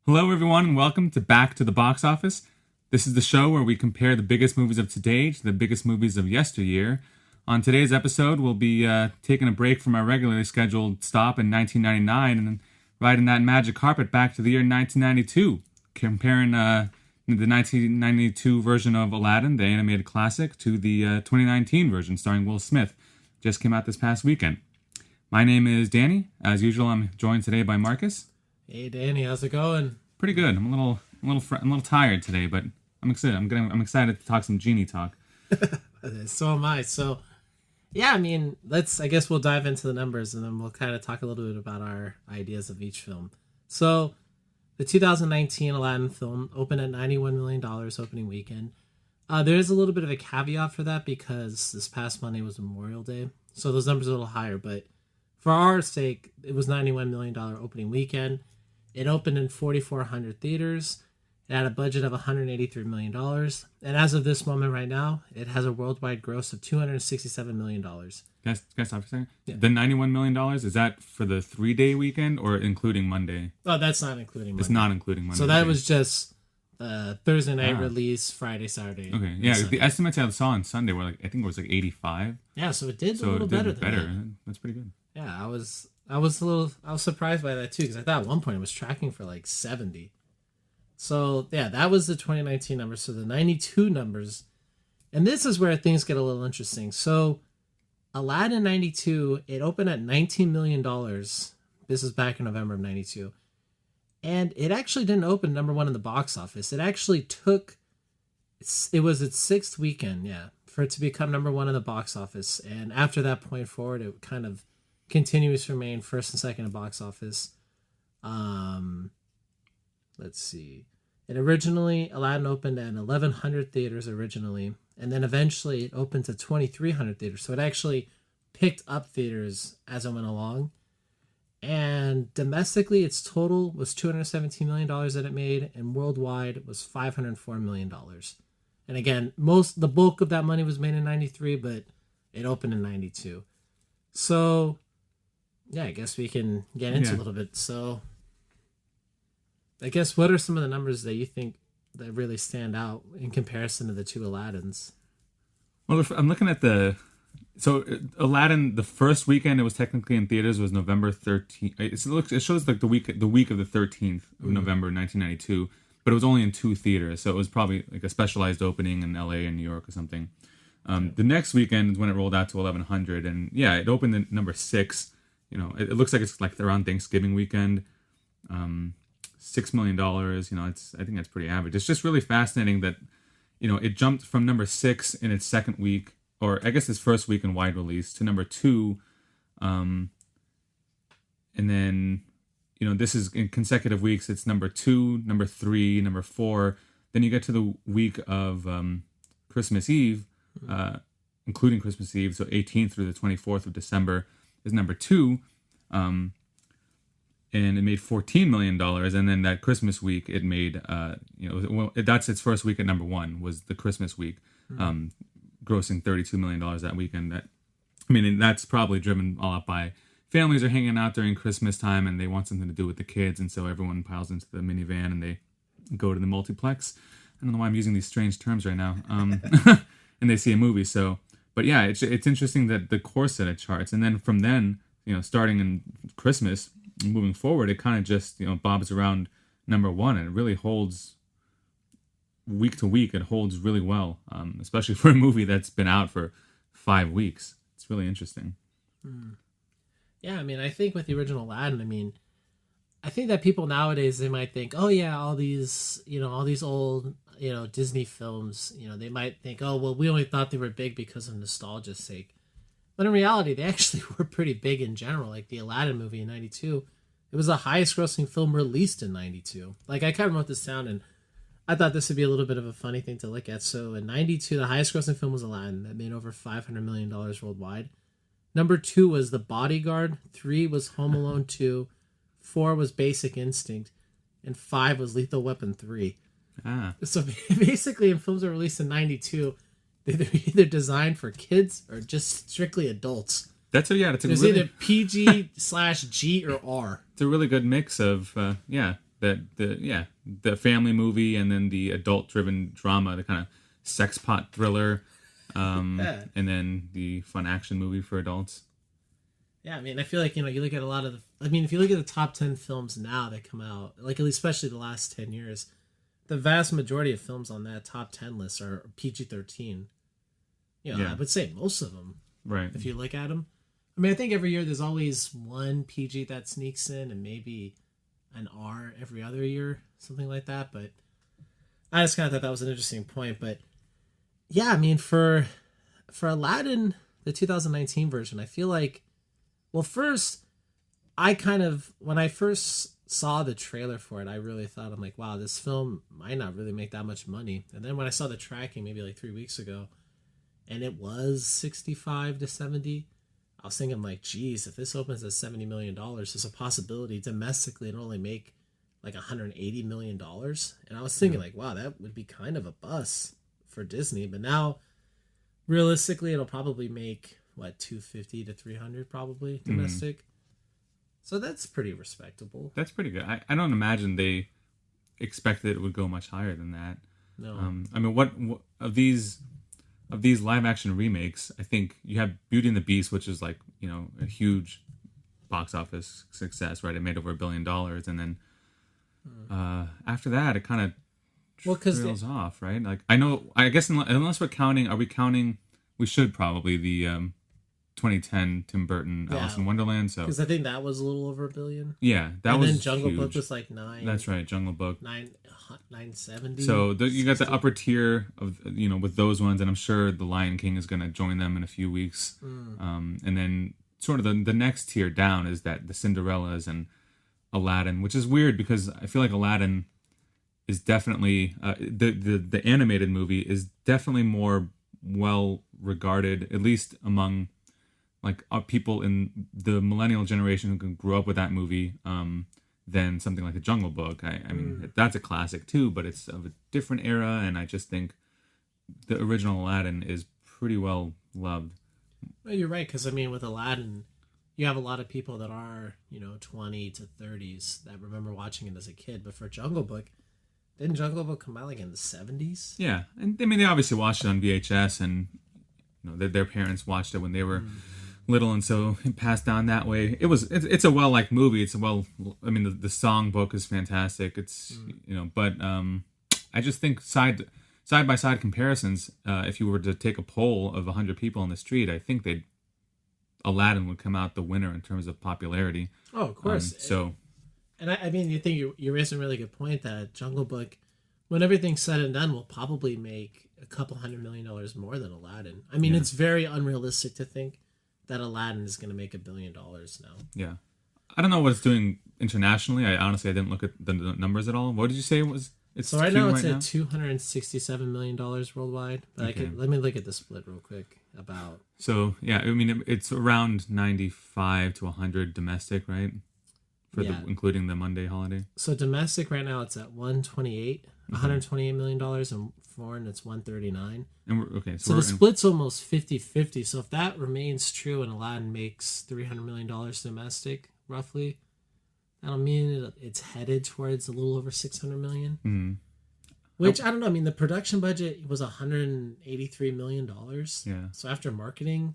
Hello, everyone, and welcome to Back to the Box Office. This is the show where we compare the biggest movies of today to the biggest movies of yesteryear. On today's episode, we'll be taking a break from our regularly scheduled stop in 1999 and riding that magic carpet back to the year 1992, comparing the 1992 version of Aladdin, the animated classic, to the 2019 version starring Will Smith. Just came out this past weekend. My name is Danny. As usual, I'm joined today by Marcus. Hey Danny, how's it going? Pretty good. I'm a little tired today, but I'm excited. I'm excited to talk some Genie talk. So am I. So, yeah, I guess we'll dive into the numbers and then we'll kind of talk a little bit about our ideas of each film. So, the 2019 Aladdin film opened at $91 million opening weekend. There is a little bit of a caveat for that because this past Monday was Memorial Day, so those numbers are a little higher. But for our sake, it was $91 million opening weekend. It opened in 4,400 theaters. It had a budget of $183 million. And as of this moment right now, it has a worldwide gross of $267 million. Can I stop for a second? Yeah. The $91 million, is that for the 3-day weekend or including Monday? Oh, that's not including Monday. It's not including Monday. So that was just Thursday night release, Friday, Saturday. Okay, yeah, Sunday. The estimates I saw on Sunday were I think it was 85. Yeah, so it did a little better than that. That's pretty good. Yeah, I was surprised by that too because I thought at one point it was tracking for like 70. So yeah, that was the 2019 numbers. So the 92 numbers, and this is where things get a little interesting. So Aladdin 92, it opened at $19 million. This is back in November of 92. And it actually didn't open number one in the box office. It actually it was its sixth weekend, for it to become number one in the box office. And after that point forward, it kind of continues to remain first and second in box office. Let's see. Aladdin opened at 1,100 theaters originally, and then eventually it opened to 2,300 theaters. So it actually picked up theaters as it went along. And domestically, its total was $217 million that it made, and worldwide it was $504 million. And again, the bulk of that money was made in 93, but it opened in 92. So yeah, I guess we can get into a little bit. So I guess what are some of the numbers that you think that really stand out in comparison to the two Aladdins? Well, if I'm looking at Aladdin, the first weekend it was technically in theaters was November 13th. It shows like the week of the 13th of November 1992, but it was only in 2 theaters, so it was probably like a specialized opening in LA and New York or something. The next weekend is when it rolled out to 1,100, and it opened at number 6. It looks like it's like around Thanksgiving weekend. $6 million. I think that's pretty average. It's just really fascinating that, it jumped from number 6 in its second week, or I guess its first week in wide release, to number 2. And then, this is in consecutive weeks. It's number 2, number 3, number 4. Then you get to the week of Christmas Eve, including Christmas Eve, so 18th through the 24th of December is number 2, and it made $14 million. And then that Christmas week, it made, that's its first week at number 1 was the Christmas week, grossing $32 million that weekend. That's probably driven all up by families are hanging out during Christmas time and they want something to do with the kids, and so everyone piles into the minivan and they go to the multiplex. I don't know why I'm using these strange terms right now. And they see a movie. So. But yeah, it's interesting that the course that it charts, and then from then, starting in Christmas, moving forward, it kind of just bobs around number 1, and it really holds week to week. It holds really well, especially for a movie that's been out for 5 weeks. It's really interesting. Yeah, I think with the original Aladdin, I think that people nowadays, they might think, oh yeah, all these old Disney films, they might think, oh, well, we only thought they were big because of nostalgia's sake. But in reality, they actually were pretty big in general. Like the Aladdin movie in 92, it was the highest grossing film released in 92. Like I kind of wrote this down and I thought this would be a little bit of a funny thing to look at. So in 92, the highest grossing film was Aladdin. That made over $500 million worldwide. Number 2 was The Bodyguard. 3 was Home Alone 2. 4 was Basic Instinct. And 5 was Lethal Weapon 3. So basically, in films that were released in 92, they're either designed for kids or just strictly adults. That's a There's either PG/G or R. It's a really good mix of the family movie, and then the adult driven drama, the kind of sex pot thriller, Yeah. and then the fun action movie for adults. Yeah, I mean, I feel like, you look at a lot of if you look at the top 10 films now that come out, like, especially the last 10 years, the vast majority of films on that top 10 list are PG-13. Yeah. I would say most of them, Right. if you look at them. I mean, I think every year there's always one PG that sneaks in and maybe an R every other year, something like that. But I just kind of thought that was an interesting point. But yeah, I mean, for Aladdin, the 2019 version, I feel like, well, first, when I first saw the trailer for it, I really thought, I'm like, wow, this film might not really make that much money. And then when I saw the tracking maybe like 3 weeks ago, and it was 65 to 70, I was thinking, like, geez, if this opens at $70 million, there's a possibility domestically it'll only make like $180 million. And I was thinking, like, wow, that would be kind of a bust for Disney. But now, realistically, it'll probably make, what, 250 to 300 probably domestic. So that's pretty respectable. That's pretty good. I don't imagine they expected it would go much higher than that. No. I mean, what of these live action remakes, I think you have Beauty and the Beast, which is like, a huge box office success, right? It made over $1 billion, and then after that, it kind of trails off, right? Like, I guess unless we're counting, we should probably the 2010 Tim Burton Alice in Wonderland. So because I think that was a little over $1 billion. Yeah, that was. And then Jungle huge. Book was like 9. That's right, Jungle Book 970. So you got the upper tier of with those ones, and I'm sure the Lion King is going to join them in a few weeks. And then sort of the next tier down is that the Cinderellas and Aladdin, which is weird because I feel like Aladdin is definitely the animated movie is definitely more well regarded, at least among like people in the millennial generation who grew up with that movie, than something like The Jungle Book. I mean, that's a classic too, but it's of a different era, and I just think the original Aladdin is pretty well loved. Well, you're right, because I mean, with Aladdin, you have a lot of people that are 20 to 30s that remember watching it as a kid. But for Jungle Book, didn't Jungle Book come out like in the 70s? Yeah, and I mean, they obviously watched it on VHS, and their parents watched it when they were little, and so it passed down that way. It's a well liked movie. I mean, the song book is fantastic. It's but I just think side by side comparisons, if you were to take a poll of 100 people on the street, I think Aladdin would come out the winner in terms of popularity. Oh, of course. And I mean, you think you raised a really good point that Jungle Book, when everything's said and done, will probably make a couple $100 million more than Aladdin. I mean, it's very unrealistic to think that Aladdin is going to make $1 billion now. Yeah. I don't know what it's doing internationally. I didn't look at the numbers at all. What did you say it was? So right now it's at $267 million worldwide. But let me look at the split real quick. So, yeah, I mean, it's around 95 to 100 domestic, right? Including the Monday holiday. So domestic right now it's at $128 million, and foreign it's 139. And so the split's almost 50-50. So if that remains true and Aladdin makes $300 million domestic, roughly, that'll mean it's headed towards a little over $600 million. Mm-hmm. Which, I don't know, I mean, the production budget was $183 million. Yeah. So after marketing,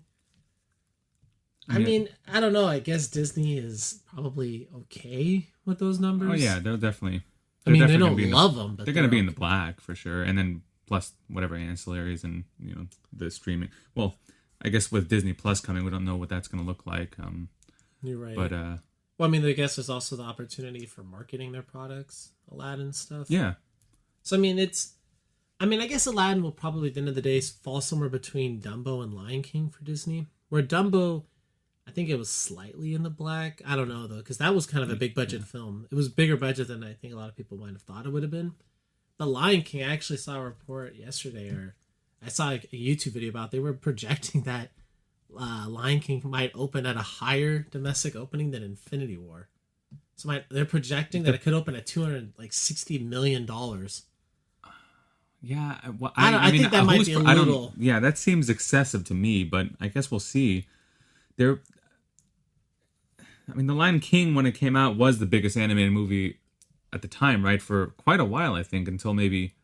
I mean, I don't know. I guess Disney is probably okay with those numbers. Oh, yeah, they're definitely... they don't love them, but they're going to be in the black for sure. And then plus whatever ancillaries and the streaming. Well, I guess with Disney Plus coming, we don't know what that's going to look like. You're right. But well, I mean, I guess there's also the opportunity for marketing their products, Aladdin stuff. Yeah. So I mean, I guess Aladdin will probably at the end of the day fall somewhere between Dumbo and Lion King for Disney. Where Dumbo, I think it was slightly in the black. I don't know, though, because that was kind of a big budget film. It was bigger budget than I think a lot of people might have thought it would have been. The Lion King, I actually saw a report yesterday, or I saw a YouTube video about they were projecting that Lion King might open at a higher domestic opening than Infinity War. So they're projecting that it could open at $260 million. Yeah, well, I think that might be a little... Yeah, that seems excessive to me, but I guess we'll see. The Lion King, when it came out, was the biggest animated movie at the time, right, for quite a while, I think, until maybe,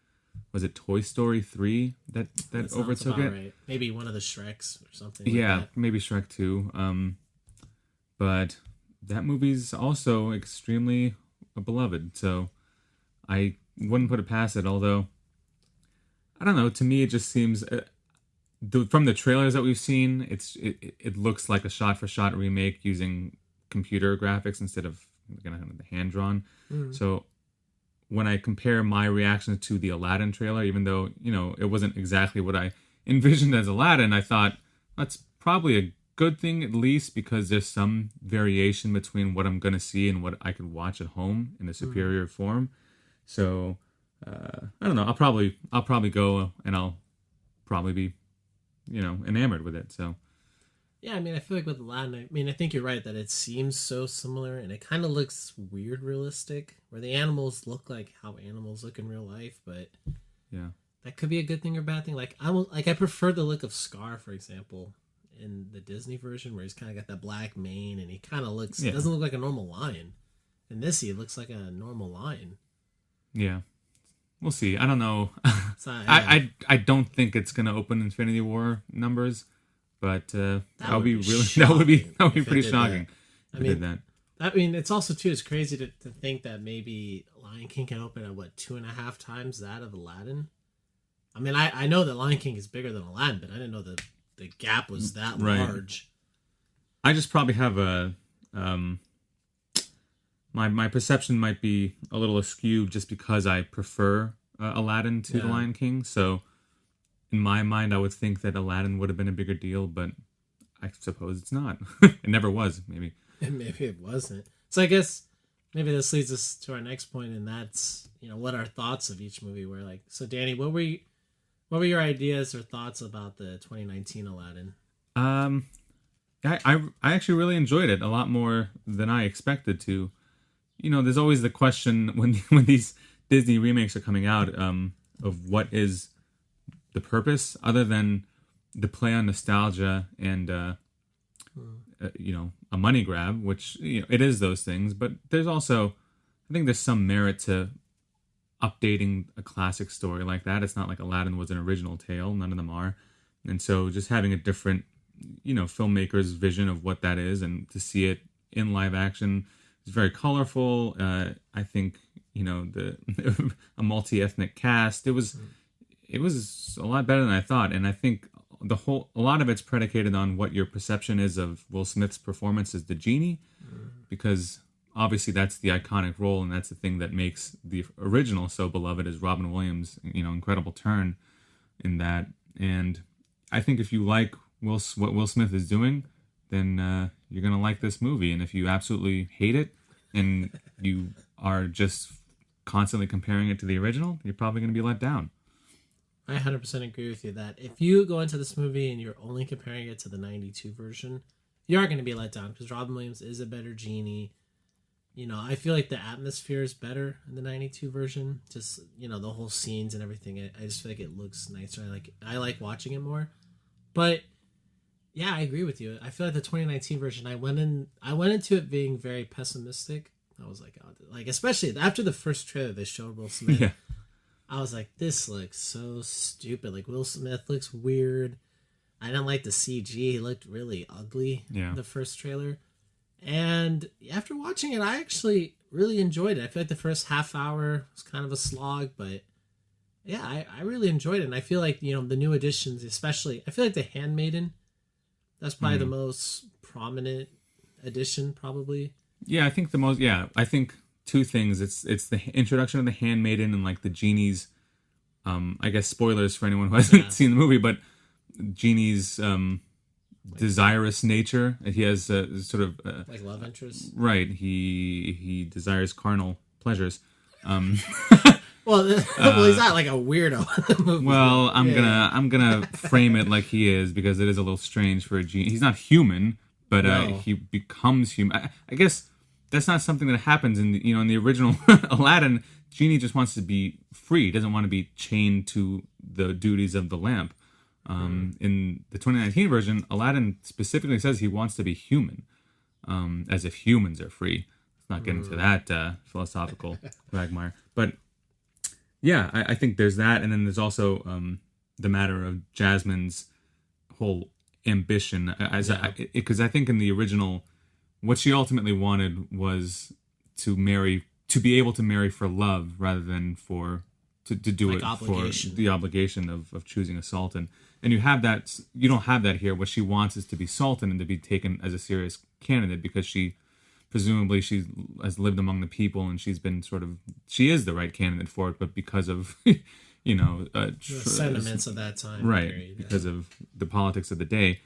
was it Toy Story 3 that overtook it? Right. Maybe one of the Shreks or something Yeah, like that. maybe Shrek 2. But that movie's also extremely beloved, so I wouldn't put it past it, although, I don't know, to me it just seems... from the trailers that we've seen, it looks like a shot-for-shot remake using computer graphics instead of the hand-drawn. So when I compare my reactions to the Aladdin trailer, even though, it wasn't exactly what I envisioned as Aladdin, I thought that's probably a good thing, at least, because there's some variation between what I'm going to see and what I could watch at home in a superior form. So I don't know. I'll probably go, and I'll probably be, enamored with it. So Yeah, I mean, I feel like with Aladdin, I think you're right that it seems so similar, and it kind of looks weird realistic, where the animals look like how animals look in real life, but yeah, that could be a good thing or bad thing. Like I prefer the look of Scar, for example, in the Disney version, where he's kind of got that black mane, and he kind of doesn't look like a normal lion. In this, he looks like a normal lion. Yeah, we'll see. I don't know. So, I don't think it's gonna open Infinity War numbers, but that would be really shocking that would be if it pretty did shocking. that. Did that. It's also too. It's crazy to think that maybe Lion King can open at 2.5 times that of Aladdin. I mean, I know that Lion King is bigger than Aladdin, but I didn't know that the gap was that large. I just probably have a my perception might be a little askew just because I prefer Aladdin to the Lion King. So in my mind, I would think that Aladdin would have been a bigger deal, but I suppose it's not. It never was, maybe. Maybe it wasn't. So I guess maybe this leads us to our next point, and that's what our thoughts of each movie were like. So Danny, what were your ideas or thoughts about the 2019 Aladdin? I actually really enjoyed it a lot more than I expected to. There's always the question when these Disney remakes are coming out of what is the purpose other than the play on nostalgia and a money grab, which it is those things, but there's also, I think there's some merit to updating a classic story like that. It's not like Aladdin was an original tale, none of them are, and so just having a different filmmaker's vision of what that is, and to see it in live action is very colorful. I think a multi-ethnic cast. It was a lot better than I thought, and I think a lot of it's predicated on what your perception is of Will Smith's performance as the genie, because obviously that's the iconic role, and that's the thing that makes the original so beloved, is Robin Williams' incredible turn in that. And I think if you like what Will Smith is doing, then you're gonna like this movie. And if you absolutely hate it and you are just constantly comparing it to the original, you're probably gonna be let down. I 100% agree with you that if you go into this movie and you're only comparing it to the 92 version, you are going to be let down because Robin Williams is a better genie. I feel like the atmosphere is better in the 92 version. Just, the whole scenes and everything. I just feel like it looks nicer. I like watching it more. But yeah, I agree with you. I feel like the 2019 version, I went into it being very pessimistic. I was like, especially after the first trailer they showed Will Smith. Yeah. I was like, this looks so stupid. Like, Will Smith looks weird. I didn't like the CG. He looked really ugly in the first trailer. And after watching it, I actually really enjoyed it. I feel like the first half hour was kind of a slog, but yeah, I really enjoyed it. And I feel like, the new additions, especially, I feel like The Handmaiden, that's probably the most prominent addition, probably. Yeah, I think I think two things. It's the introduction of the Handmaiden and like the genie's, I guess spoilers for anyone who hasn't seen the movie, but genie's desirous nature. He has sort of like love interest, right? He desires carnal pleasures. Well, he's not like a weirdo in the movie. Well, I'm gonna frame it like he is, because it is a little strange for a genie. He's not human, but he becomes human. I guess that's not something that happens in the original Aladdin. Genie just wants to be free. He doesn't want to be chained to the duties of the lamp. In the 2019 version, Aladdin specifically says he wants to be human, as if humans are free. not get into that philosophical quagmire. But yeah, I think there's that, and then there's also the matter of Jasmine's whole ambition, because I think in the original, what she ultimately wanted was to be able to marry for love rather than to do it obligation. for the obligation of choosing a sultan. And you don't have that here. What she wants is to be sultan and to be taken as a serious candidate, because she has lived among the people, and she is the right candidate for it, but because of The sentiments of that time right period, because of the politics of the day,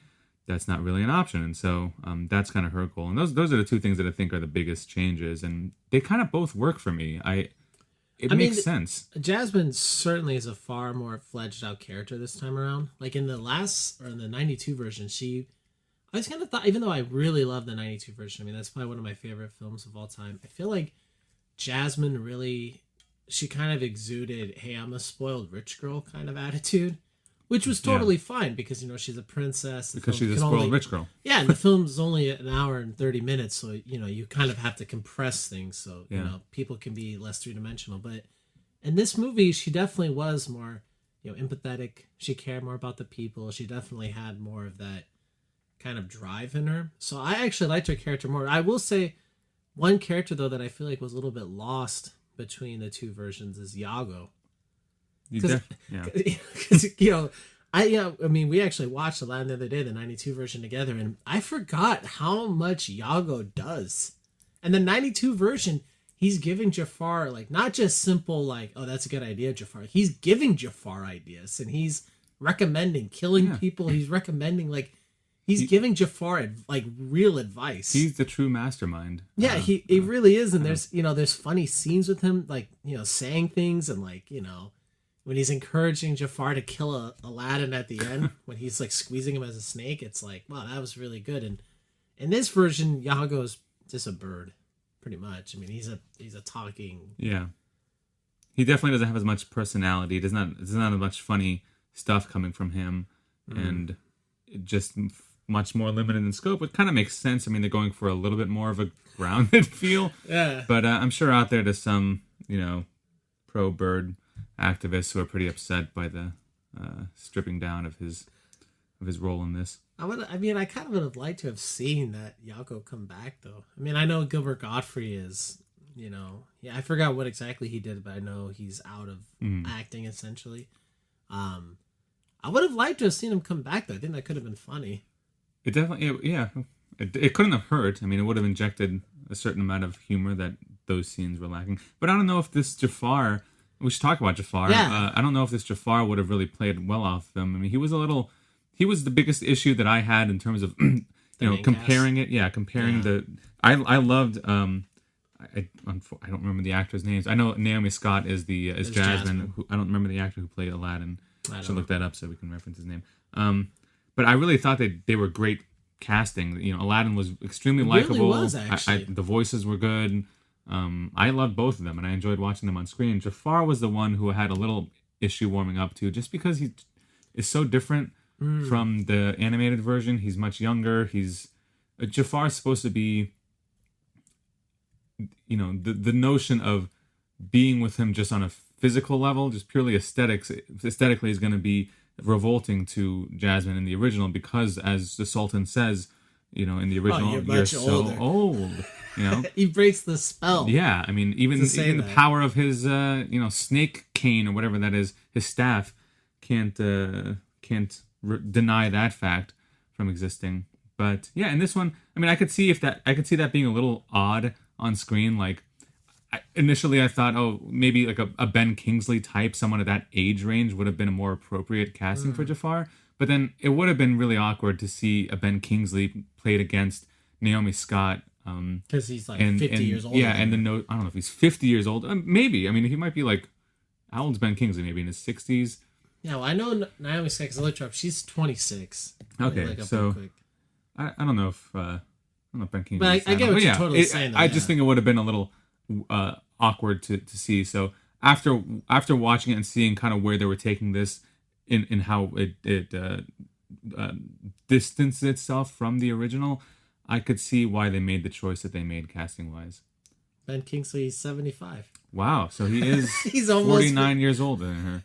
that's not really an option. And so that's kind of her goal. And those are the two things that I think are the biggest changes, and they kind of both work for me. It makes sense. Jasmine certainly is a far more fledged out character this time around. Like in the 92 version, I was kind of thought, even though I really love the 92 version, I mean, that's probably one of my favorite films of all time. I feel like Jasmine she kind of exuded, hey, I'm a spoiled rich girl kind of attitude, which was totally fine because, she's a princess. Because she's a spoiled rich girl. Yeah, and the film's only an hour and 30 minutes, so, you kind of have to compress things so, people can be less three-dimensional. But in this movie, she definitely was more, empathetic. She cared more about the people. She definitely had more of that kind of drive in her. So I actually liked her character more. I will say one character, though, that I feel like was a little bit lost between the two versions is Iago. Because, I mean, we actually watched Aladdin the other day, the 92 version together, and I forgot how much Iago does. And the 92 version, he's giving Jafar, like, not just simple, like, oh, that's a good idea, Jafar. He's giving Jafar ideas, and he's recommending killing people. He's recommending, like, he's giving Jafar, like, real advice. He's the true mastermind. Yeah, he really is. And there's funny scenes with him, like, saying things, and, like, when he's encouraging Jafar to kill Aladdin at the end, when he's like squeezing him as a snake, it's like, wow, that was really good. And in this version, Iago's just a bird, pretty much. I mean, he's a talking. Yeah, he definitely doesn't have as much personality. There's not as much funny stuff coming from him, and just much more limited in scope. It kind of makes sense. I mean, they're going for a little bit more of a grounded feel. Yeah, but I'm sure out there's some pro bird activists who are pretty upset by the stripping down of his role in this. I kind of would have liked to have seen that Iago come back, though. I mean, I know Gilbert Gottfried is, I forgot what exactly he did, but I know he's out of acting essentially. I would have liked to have seen him come back, though. I think that could have been funny. It definitely, it couldn't have hurt. I mean, it would have injected a certain amount of humor that those scenes were lacking. But I don't know if this Jafar. We should talk about Jafar. Yeah. I don't know if this Jafar would have really played well off them. I mean, he was the biggest issue that I had in terms of, comparing cast. It. Yeah, comparing the. I loved. I don't remember the actors' names. I know Naomi Scott is Jasmine. I don't remember the actor who played Aladdin. I should look that up so we can reference his name. But I really thought they were great casting. Aladdin was extremely likable. Really was, actually. The voices were good. I loved both of them, and I enjoyed watching them on screen. Jafar was the one who had a little issue warming up to, just because he is so different from the animated version. He's much younger. Jafar's supposed to be, the notion of being with him just on a physical level, just purely aesthetically is going to be revolting to Jasmine in the original, because as the Sultan says, in the original, you're so old. He breaks the spell. Yeah, I mean, even the power of his, snake cane or whatever that is, his staff, can't deny that fact from existing. But yeah, in this one, I mean, I could see that being a little odd on screen. Like, initially I thought, oh, maybe like a Ben Kingsley type, someone at that age range would have been a more appropriate casting for Jafar. But then it would have been really awkward to see a Ben Kingsley played against Naomi Scott. Because he's like 50 years old. Yeah, and I don't know if he's 50 years old. Maybe. I mean, he might be like, how old's Ben Kingsley? Maybe in his 60s? Yeah, well, I know Naomi Scott, because I looked her up. She's 26. Okay, so I don't know if Ben Kingsley. But I get what you're totally saying. I just think it would have been a little awkward to see. So after watching it and seeing kind of where they were taking this in how it distanced itself from the original, I could see why they made the choice that they made casting wise. Ben Kingsley's 75. Wow, so he is He's almost 49 years older than her.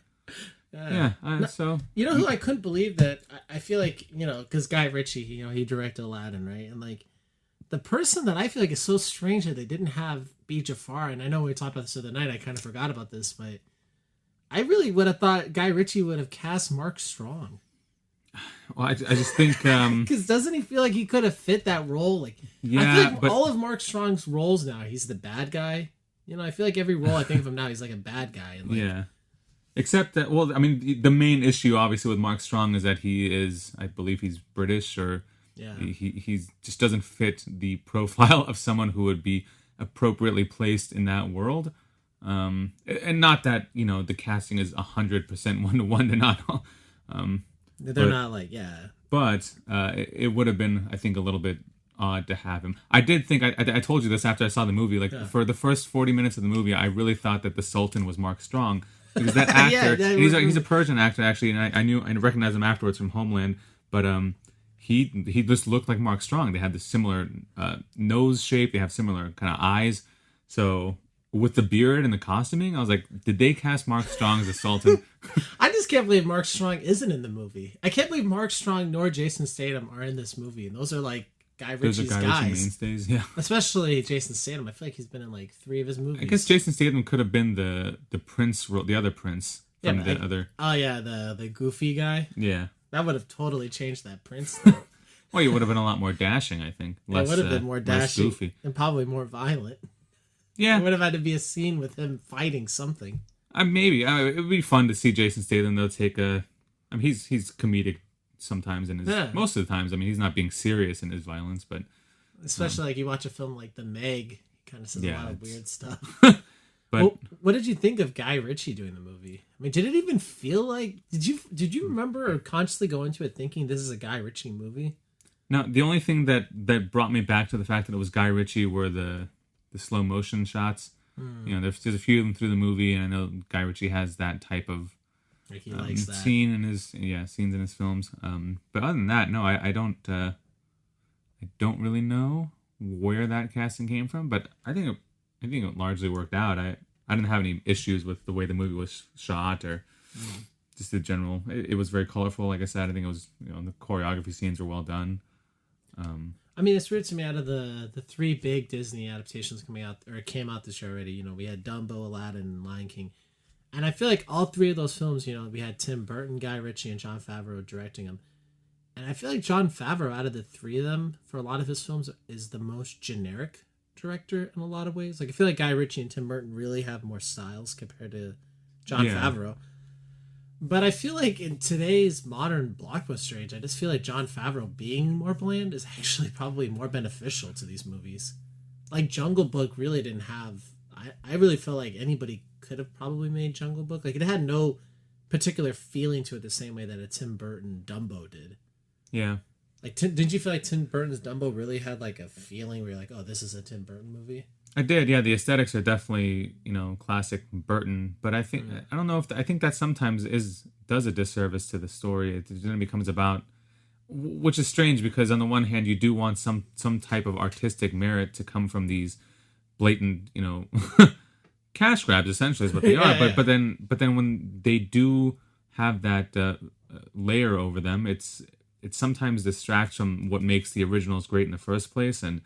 So you know who I couldn't believe that I feel like, because Guy Ritchie, he directed Aladdin, right? And like the person that I feel like is so strange that they didn't have B. Jafar, and I know we talked about this the other night, I kind of forgot about this, but I really would have thought Guy Ritchie would have cast Mark Strong. Well, I just think because doesn't he feel like he could have fit that role? Like, yeah, I feel like but all of Mark Strong's roles now, he's the bad guy. I feel like every role I think of him now, he's like a bad guy. And like, yeah. Except that, well, I mean, the main issue obviously with Mark Strong is that he is, I believe, he's British, or he just doesn't fit the profile of someone who would be appropriately placed in that world. And not that the casting is 100% 1-to-1. They're not. Not like, yeah. But it would have been, I think, a little bit odd to have him. I did think, I told you this after I saw the movie, like for the first 40 minutes of the movie, I really thought that the Sultan was Mark Strong. Because that actor, he's a Persian actor actually, and I recognized him afterwards from Homeland, but he just looked like Mark Strong. They had the similar nose shape, they have similar kind of eyes. So with the beard and the costuming, I was like, did they cast Mark Strong as the Sultan? I just can't believe Mark Strong isn't in the movie. I can't believe Mark Strong nor Jason Statham are in this movie, and those are like Guy Ritchie's guys. Ritchie mainstays, yeah. Especially Jason Statham. I feel like he's been in like 3 of his movies. I guess Jason Statham could have been the prince, the other prince from the other. Oh yeah, the goofy guy. Yeah, that would have totally changed that prince. Well, he would have been a lot more dashing, I think. It would have been more dashing, goofy, and probably more violent. Yeah, it would have had to be a scene with him fighting something. Maybe it would be fun to see Jason Statham though take a. I mean, he's comedic sometimes in his most of the times. I mean, he's not being serious in his violence, but especially like you watch a film like The Meg, he kind of says a lot of weird stuff. But what did you think of Guy Ritchie doing the movie? I mean, did it even feel like did you remember or consciously go into it thinking this is a Guy Ritchie movie? No, the only thing that brought me back to the fact that it was Guy Ritchie were the slow motion shots. There's a few of them through the movie, and I know Guy Ritchie has that type of like he likes that scene in his scenes in his films. But other than that, no, I don't really know where that casting came from. But I think it largely worked out. I didn't have any issues with the way the movie was shot or just the general. It was very colorful. Like I said, I think it was the choreography scenes were well done. I mean, it's weird to me. Out of the 3 big Disney adaptations came out this year already. We had Dumbo, Aladdin, and Lion King. And I feel like all 3 of those films, we had Tim Burton, Guy Ritchie, and Jon Favreau directing them. And I feel like Jon Favreau, out of the 3 of them, for a lot of his films, is the most generic director in a lot of ways. Like, I feel like Guy Ritchie and Tim Burton really have more styles compared to Jon Favreau. But I feel like in today's modern blockbuster age, I just feel like Jon Favreau being more bland is actually probably more beneficial to these movies. Like, Jungle Book really didn't have... I really felt like anybody could have probably made Jungle Book. Like, it had no particular feeling to it the same way that a Tim Burton Dumbo did. Yeah. Like, did you feel like Tim Burton's Dumbo really had like a feeling where you're like, oh, this is a Tim Burton movie? I did, yeah. The aesthetics are definitely, classic Burton. But I think I don't know if I think that sometimes does a disservice to the story. It then becomes about, which is strange because on the one hand you do want some type of artistic merit to come from these blatant, cash grabs. Essentially, is what they are. But then when they do have that layer over them, it sometimes distracts from what makes the originals great in the first place. And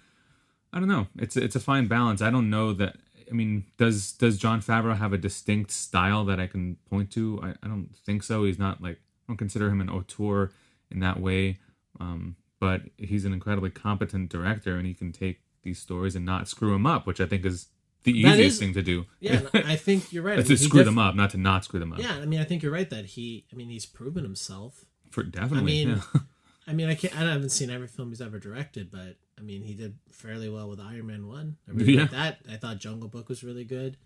I don't know. It's a fine balance. I don't know that. I mean, does Jon Favreau have a distinct style that I can point to? I don't think so. He's not like, I don't consider him an auteur in that way. But he's an incredibly competent director, and he can take these stories and not screw them up, which I think is the easiest thing to do. Yeah, I think you're right. To screw them up, not to not screw them up. Yeah, I mean, I think you're right that he's proven himself. Definitely. I haven't seen every film he's ever directed, but I mean, he did fairly well with Iron Man 1. I really liked that. I thought Jungle Book was really good.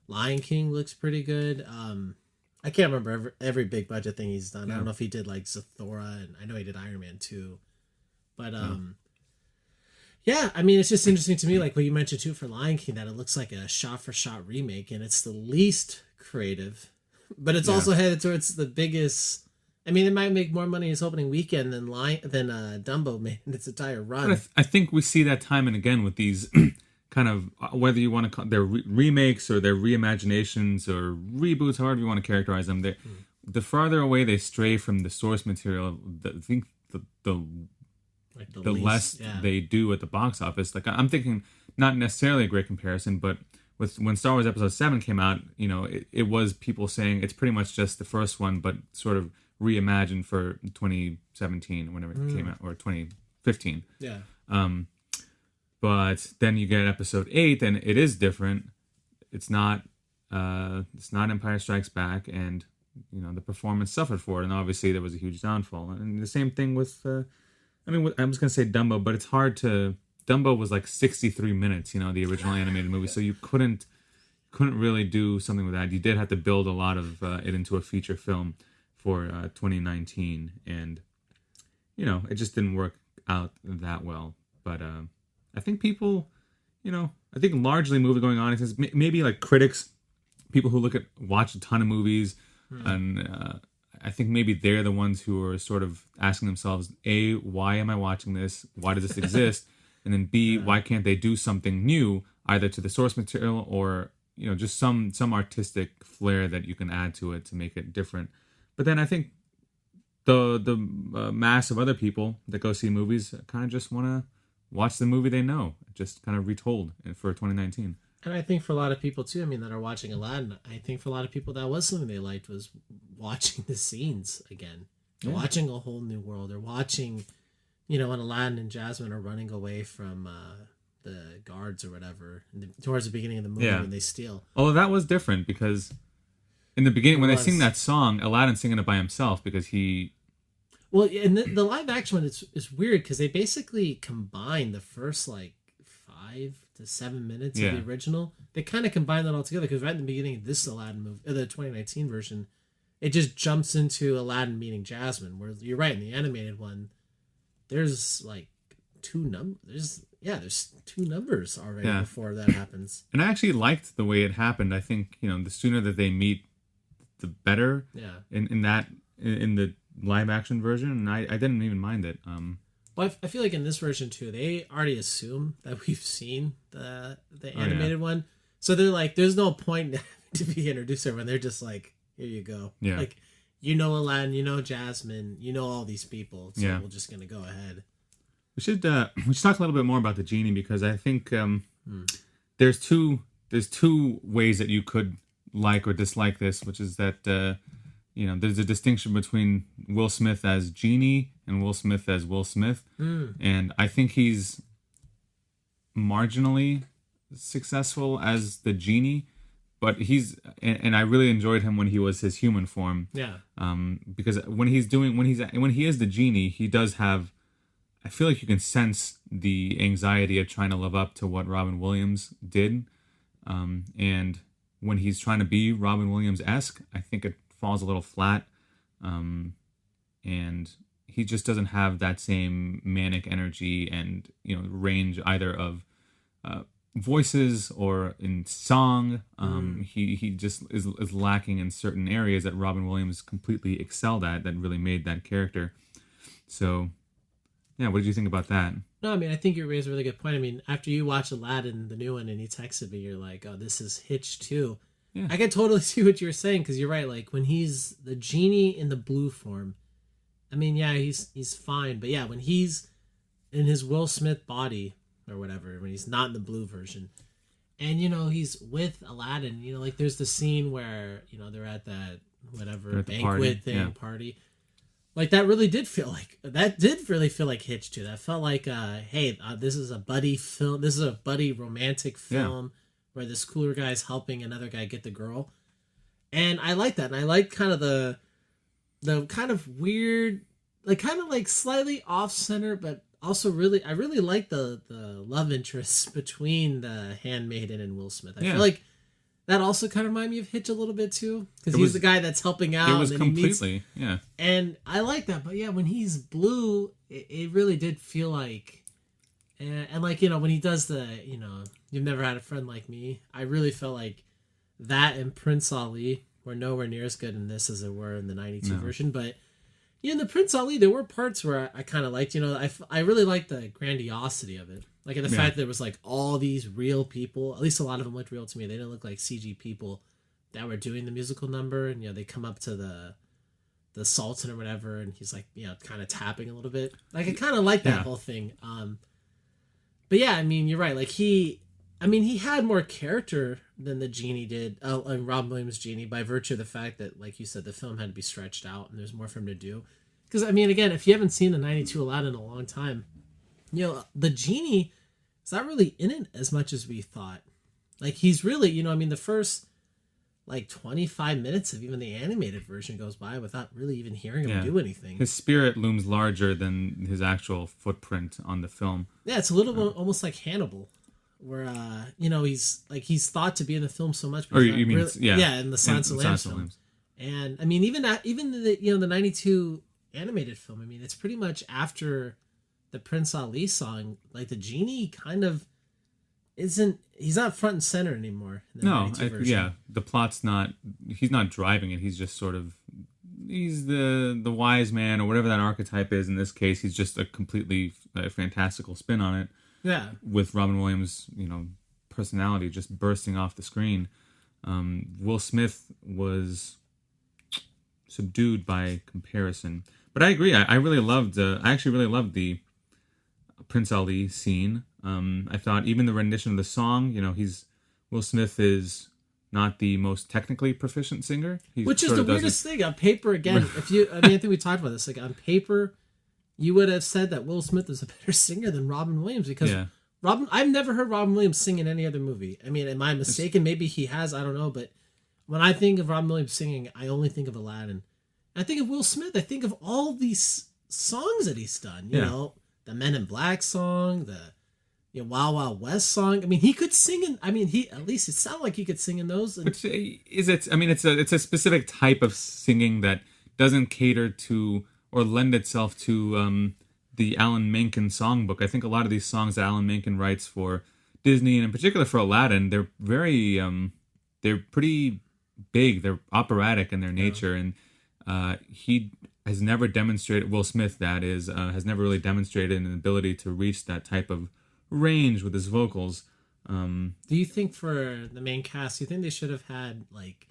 Lion King looks pretty good. I can't remember every big budget thing he's done. I don't know if he did like Zathura, and I know he did Iron Man 2. But yeah, I mean, it's just interesting to me, like what you mentioned too for Lion King, that it looks like a shot-for-shot remake, and it's the least creative, but it's also headed towards the biggest. I mean, it might make more money its opening weekend than Dumbo made in its entire run. But I think we see that time and again with these kind of whether you want to call they're remakes or they're reimaginations or reboots, however you want to characterize them. They the farther away they stray from the source material, I think the less they do at the box office. Like I'm thinking, not necessarily a great comparison, but when Star Wars Episode 7 came out, it was people saying it's pretty much just the first one, but sort of reimagined for 2017, whenever it came out, or 2015. Yeah. But then you get Episode 8, and it is different. It's not Empire Strikes Back, and the performance suffered for it, and obviously there was a huge downfall. And the same thing with, I was going to say Dumbo, but it's hard to. Dumbo was like 63 minutes, the original animated movie, so you couldn't really do something with that. You did have to build a lot of it into a feature film for 2019, and it just didn't work out that well. But I think people, I think largely movie-going audiences, maybe like critics, people who watch a ton of movies, and I think maybe they're the ones who are sort of asking themselves, A, why am I watching this? Why does this exist? And then B, why can't they do something new, either to the source material or just some artistic flair that you can add to it to make it different. But then I think the mass of other people that go see movies kind of just want to watch the movie they know, just kind of retold for 2019. And I think for a lot of people too, that are watching Aladdin, I think for a lot of people that was something they liked, was watching the scenes again, watching a whole new world, or watching. When Aladdin and Jasmine are running away from the guards or whatever towards the beginning of the movie when they steal. Although that was different because in the beginning when they sing that song, Aladdin's singing it by himself because he. Well, and the live action one is weird because they basically combine the first 5 to 7 minutes of the original. They kind of combine that all together because right in the beginning of this Aladdin movie, the 2019 version, it just jumps into Aladdin meeting Jasmine. Where you're right, in the animated one. There's there's 2 numbers already before that happens. And I actually liked the way it happened. I think, the sooner that they meet, the better. Yeah. In the live action version, and I didn't even mind it. Well, I feel like in this version too, they already assume that we've seen the animated one. So they're like, there's no point to be introduced everyone. They're just like, here you go. Yeah. Like, Aladdin, Jasmine, all these people. So we're just going to go ahead. We should talk a little bit more about the genie because I think there's two ways that you could like or dislike this, which is that there's a distinction between Will Smith as Genie and Will Smith as Will Smith, and I think he's marginally successful as the genie. But and I really enjoyed him when he was his human form. Yeah. Because when he is the genie, he does have. I feel like you can sense the anxiety of trying to live up to what Robin Williams did, and when he's trying to be Robin Williams-esque, I think it falls a little flat, and he just doesn't have that same manic energy and range either of. Voices or in song, he just is lacking in certain areas that Robin Williams completely excelled at that really made that character. So, yeah, what did you think about that? No, I think you raised a really good point. After you watch Aladdin, the new one, and you texted me, you're like, oh, this is Hitch too. Yeah. I can totally see what you're saying because you're right. Like when he's the genie in the blue form, he's fine. But yeah, when he's in his Will Smith body, or whatever, when he's not in the blue version, and he's with Aladdin, there's the scene where they're at that whatever banquet party. Like that really did feel like Hitch too. That felt like this is a buddy film, this is a buddy romantic film where this cooler guy's helping another guy get the girl, and I like that. And I like kind of the kind of weird, kind of slightly off center, but also I really like the love interest between the handmaiden and Will Smith. I feel like that also kind of reminded me of Hitch a little bit too, because he's the guy that's helping out. It was completely, and I like that. But when he's blue, it really did feel like, and when he does the you've never had a friend like me, I really felt like that and Prince Ali were nowhere near as good in this as they were in the '92 version, but. In the Prince Ali, there were parts where I kind of liked, I really liked the grandiosity of it. Like, in the fact that there was, like, all these real people, at least a lot of them looked real to me. They didn't look like CG people that were doing the musical number. And, they come up to the Sultan or whatever, and he's, like, kind of tapping a little bit. Like, I kind of like that whole thing. But, yeah, I mean, you're right. Like, he had more character than the genie did, and Robin Williams' genie, by virtue of the fact that, like you said, the film had to be stretched out, and there's more for him to do. Because, I mean, again, if you haven't seen the 92 Aladdin in a long time, the genie is not really in it as much as we thought. Like, he's really, the first, like, 25 minutes of even the animated version goes by without really even hearing him do anything. His spirit looms larger than his actual footprint on the film. Yeah, it's a little almost like Hannibal, where, he's thought to be in the film so much. Or you mean, really, in the Silence of the Lambs film. And, I mean, even the 92 animated film, I mean, it's pretty much after the Prince Ali song. Like, the genie kind of he's not front and center anymore in the 92 version. The plot's he's not driving it. He's just sort of, he's the wise man, or whatever that archetype is. In this case, he's just a completely fantastical spin on it. Yeah. With Robin Williams, personality just bursting off the screen. Will Smith was subdued by comparison. But I agree. I actually really loved the Prince Ali scene. I thought even the rendition of the song, Will Smith is not the most technically proficient singer. Which is the weirdest thing. On paper, again, I think we talked about this. Like, on paper, you would have said that Will Smith is a better singer than Robin Williams, because I've never heard Robin Williams sing in any other movie. I mean, am I mistaken? Maybe he has. I don't know. But when I think of Robin Williams singing, I only think of Aladdin. I think of Will Smith. I think of all these songs that he's done. You know, the Men in Black song, the Wild Wild West song. I mean, he could sing in. I mean, at least it sounded like he could sing in those. Which is it? I mean, it's a specific type of singing that doesn't cater to or lend itself to the Alan Menken songbook. I think a lot of these songs that Alan Menken writes for Disney, and in particular for Aladdin, they're very they're pretty big. They're operatic in their nature, and he has never demonstrated. Will Smith, that is, has never really demonstrated an ability to reach that type of range with his vocals. Do you think for the main cast, do you think they should have had like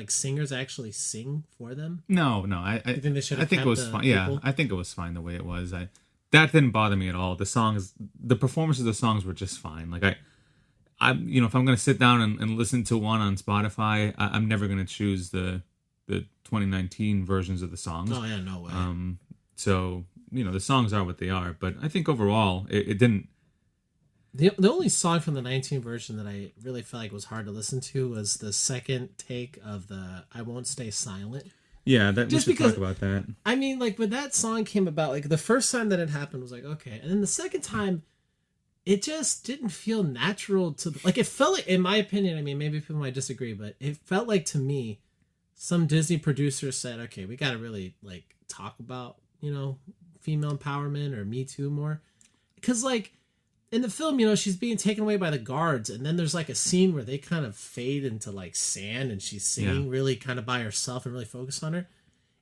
singers actually sing for them? No. I think they should. I think it was fine. Yeah, I think it was fine the way it was. That didn't bother me at all. The performances of the songs were just fine. Like if I'm going to sit down and listen to one on Spotify, I'm never going to choose the 2019 versions of the songs. Oh yeah, no way. So the songs are what they are, but I think overall it didn't. The only song from the 19 version that I really felt like was hard to listen to was the second take of the "I Won't Stay Silent." Yeah, we should talk about that. I mean, like, when that song came about, like, the first time that it happened was like, okay, and then the second time, it just didn't feel natural to, like, it felt like, in my opinion, I mean, maybe people might disagree, but it felt like, to me, some Disney producer said, okay, we got to really, like, talk about, female empowerment or Me Too more. Because, like, in the film, she's being taken away by the guards, and then there's, like, a scene where they kind of fade into, like, sand, and she's singing really kind of by herself and really focus on her.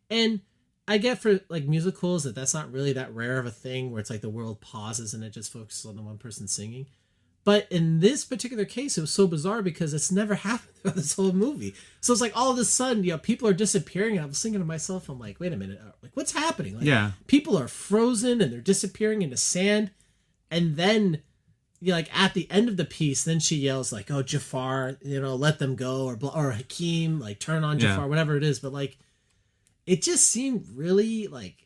And I get for, like, musicals that's not really that rare of a thing where it's, like, the world pauses and it just focuses on the one person singing. But in this particular case, it was so bizarre because it's never happened throughout this whole movie. So it's like all of a sudden, people are disappearing, and I'm thinking to myself, I'm like, wait a minute, like, what's happening? Like, people are frozen and they're disappearing into sand. And then, like, at the end of the piece, then she yells, like, oh, Jafar, let them go, or Hakeem, like, turn on Jafar, whatever it is. But, like, it just seemed really, like,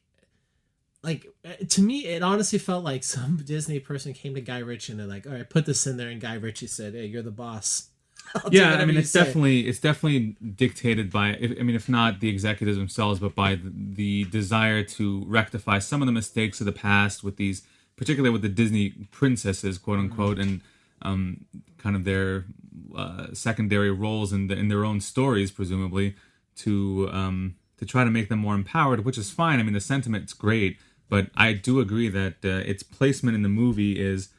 to me, it honestly felt like some Disney person came to Guy Ritchie and they're like, all right, put this in there. And Guy Ritchie said, hey, you're the boss. I mean, it's definitely dictated by, if not the executives themselves, but by the desire to rectify some of the mistakes of the past with these, particularly with the Disney princesses, quote unquote, and kind of their secondary roles in their own stories, presumably, to try to make them more empowered, which is fine. I mean, the sentiment's great, but I do agree that its placement in the movie is,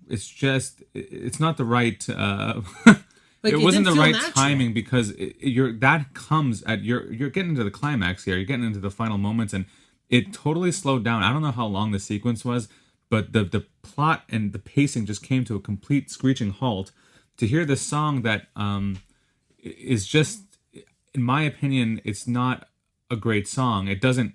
it's not the right. It wasn't the right timing, because you're getting into the climax here. You're getting into the final moments, and it totally slowed down. I don't know how long the sequence was, but the plot and the pacing just came to a complete screeching halt. To hear this song that is just, in my opinion, it's not a great song. It doesn't.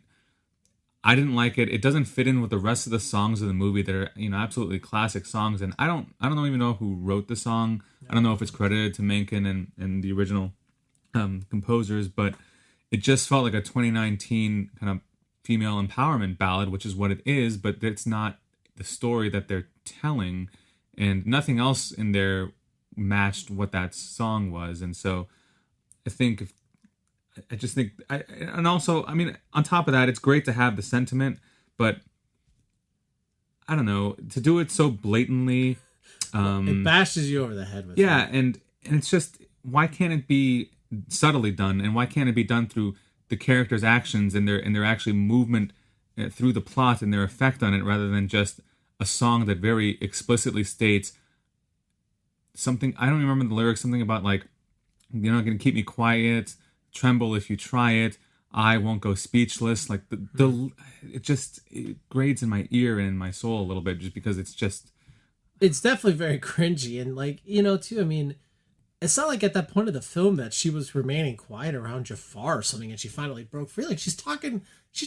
I didn't like it. It doesn't fit in with the rest of the songs of the movie that are, absolutely classic songs. And I don't even know who wrote the song. I don't know if it's credited to Menken and the original composers, but it just felt like a 2019 kind of female empowerment ballad, which is what it is, but it's not the story that they're telling, and nothing else in there matched what that song was. And so and also, I mean, on top of that, it's great to have the sentiment, but I don't know, to do it so blatantly. It bashes you over the head with it. Yeah, and it's just, why can't it be subtly done, and why can't it be done through the characters' actions and their actually movement through the plot and their effect on it, rather than just a song that very explicitly states something. I don't even remember the lyrics, something about like, you're not going to keep me quiet, tremble if you try it, I won't go speechless. Like it grades in my ear and in my soul a little bit, just because it's definitely very cringy. And like, too, I mean, it's not like at that point of the film that she was remaining quiet around Jafar or something and she finally broke free. Like, she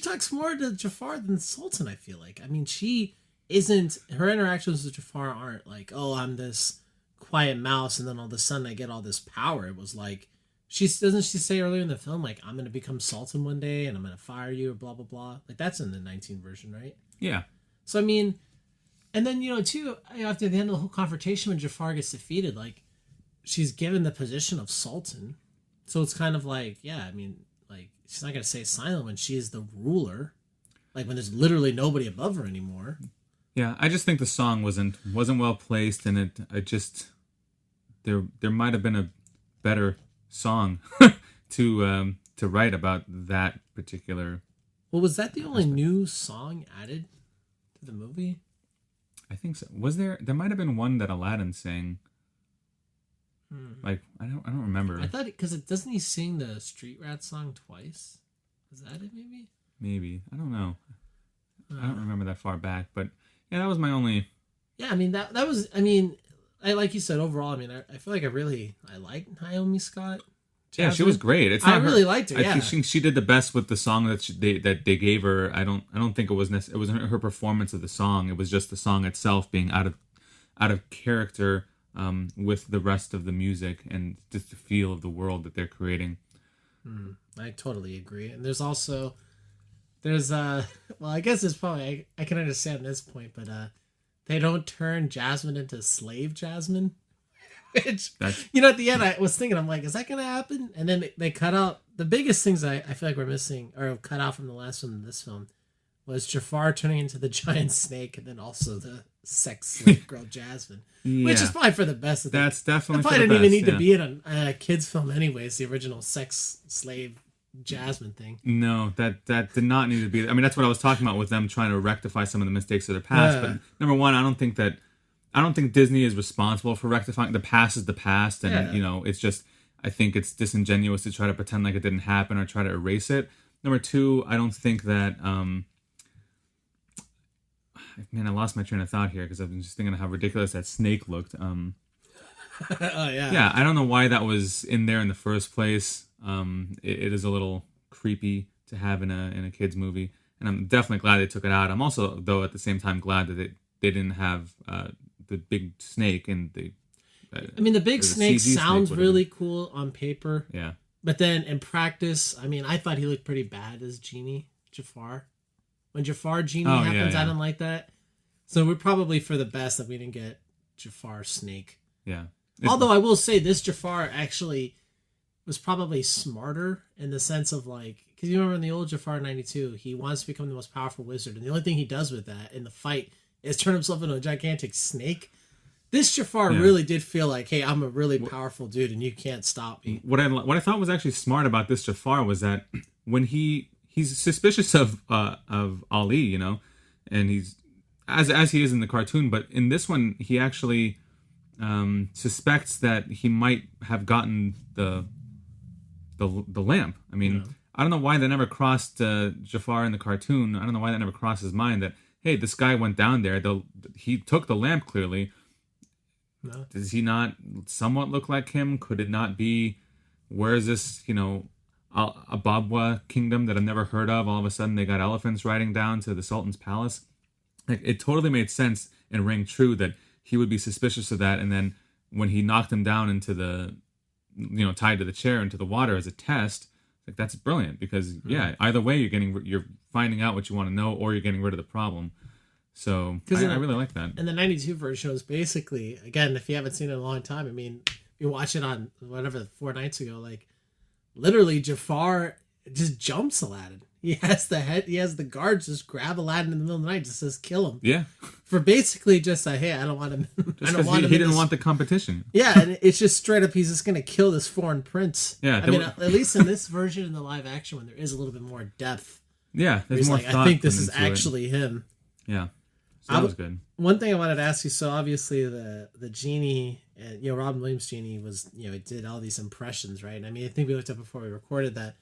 talks more to Jafar than Sultan, I feel like. I mean, her interactions with Jafar aren't like, oh, I'm this quiet mouse and then all of a sudden I get all this power. It was like, doesn't she say earlier in the film, like, I'm going to become Sultan one day and I'm going to fire you or blah, blah, blah. Like, that's in the 19 version, right? Yeah. So, I mean, and then, too, after the end of the whole confrontation when Jafar gets defeated, like, she's given the position of Sultan. So it's kind of like, yeah, I mean, like, she's not going to stay silent when she is the ruler. Like, when there's literally nobody above her anymore. Yeah, I just think the song wasn't well placed, and there might have been a better song to write about that particular. Well, was that the only new song added to the movie? I think so. Was there? There might have been one that Aladdin sang. Like, I don't remember. I thought, because doesn't he sing the Street Rat song twice? Is that it? Maybe, I don't know. I don't remember that far back, but yeah, that was my only. Yeah, I mean that was. I mean, like you said, overall, I mean, I feel like I liked Naomi Scott. Jasmine. Yeah, she was great. I really liked her. Yeah. I think she did the best with the song that they gave her. I don't think it wasn't her performance of the song. It was just the song itself being out of character with the rest of the music and just the feel of the world that they're creating. I totally agree. And there's well, I guess it's probably I can understand this point, but they don't turn Jasmine into slave Jasmine. Which, at the end, I was thinking, I'm like, is that going to happen? And then they cut out the biggest things I feel like we're missing, or cut out from the last one in this film, was Jafar turning into the giant snake, and then also the sex slave girl Jasmine, which is probably for the best. That's definitely. It probably didn't even need to be in a kids' film, anyways. The original sex slave Jasmine thing. No, that did not need to be. I mean, that's what I was talking about with them trying to rectify some of the mistakes of their past. But number one, I don't think Disney is responsible for rectifying. The past is the past, and it's just, I think it's disingenuous to try to pretend like it didn't happen or try to erase it. Number two, I don't think that. Man, I lost my train of thought here because I've been just thinking of how ridiculous that snake looked. Oh yeah. Yeah, I don't know why that was in there in the first place. It is a little creepy to have in a kids movie, and I'm definitely glad they took it out. I'm also, though, at the same time glad that they didn't have the big snake and the. I mean, the big snake sounds really cool on paper. Yeah. But then in practice, I mean, I thought he looked pretty bad as Genie Jafar. When Jafar Genie happens, I don't like that. So we're probably for the best that we didn't get Jafar Snake. Yeah. Although I will say this Jafar actually was probably smarter in the sense of like, because you remember in the old Jafar 92, he wants to become the most powerful wizard. And the only thing he does with that in the fight is turn himself into a gigantic snake. This Jafar really did feel like, hey, I'm a really powerful dude and you can't stop me. What I thought was actually smart about this Jafar was that when he's suspicious of Ali, and he's as he is in the cartoon, but in this one he actually suspects that he might have gotten the lamp. I mean, I don't know why that never crossed Jafar in the cartoon. I don't know why that never crossed his mind that, hey, this guy went down there. He took the lamp clearly. No. Does he not somewhat look like him? Could it not be, where is this, a Babwa kingdom that I've never heard of? All of a sudden they got elephants riding down to the Sultan's palace. Like, it totally made sense and rang true that he would be suspicious of that. And then when he knocked him down into the, tied to the chair into the water as a test, like, that's brilliant because either way you're finding out what you want to know, or you're getting rid of the problem. So I really like that. And the 92 version was basically, again, if you haven't seen it in a long time, I mean, you watch it on whatever 4 nights ago, like literally Jafar just jumps Aladdin. He has the guards just grab Aladdin in the middle of the night, just says kill him. Yeah. For basically just hey, I don't want him. He didn't want the competition. Yeah, and it's just straight up, he's just gonna kill this foreign prince. Yeah. I mean, at least in this version, in the live action one, there is a little bit more depth. Yeah, there's more thought. I think this is actually him. Yeah. So that was good. One thing I wanted to ask you, so obviously the genie, Robin Williams' genie was, it did all these impressions, right? And I mean, I think we looked up before we recorded that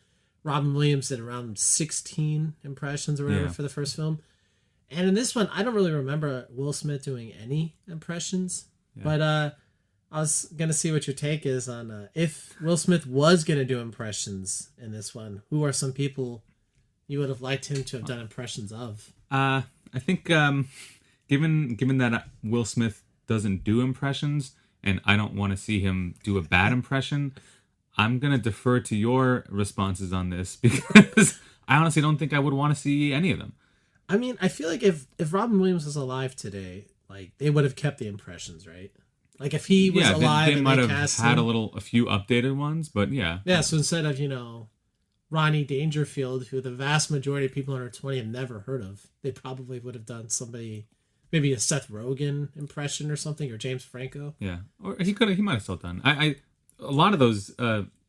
Robin Williams did around 16 impressions or whatever for the first film. And in this one, I don't really remember Will Smith doing any impressions. Yeah. But I was going to see what your take is on if Will Smith was going to do impressions in this one, who are some people you would have liked him to have done impressions of? I think given that Will Smith doesn't do impressions, and I don't want to see him do a bad impression, I'm going to defer to your responses on this because I honestly don't think I would want to see any of them. I mean, I feel like if Robin Williams was alive today, like, they would have kept the impressions, right? Like, if he was alive, they might have had a few updated ones, but yeah. Yeah, so instead of, Ronnie Dangerfield, who the vast majority of people under 20 have never heard of, they probably would have done somebody, maybe a Seth Rogen impression or something, or James Franco. Yeah, or he might have still done. A lot of those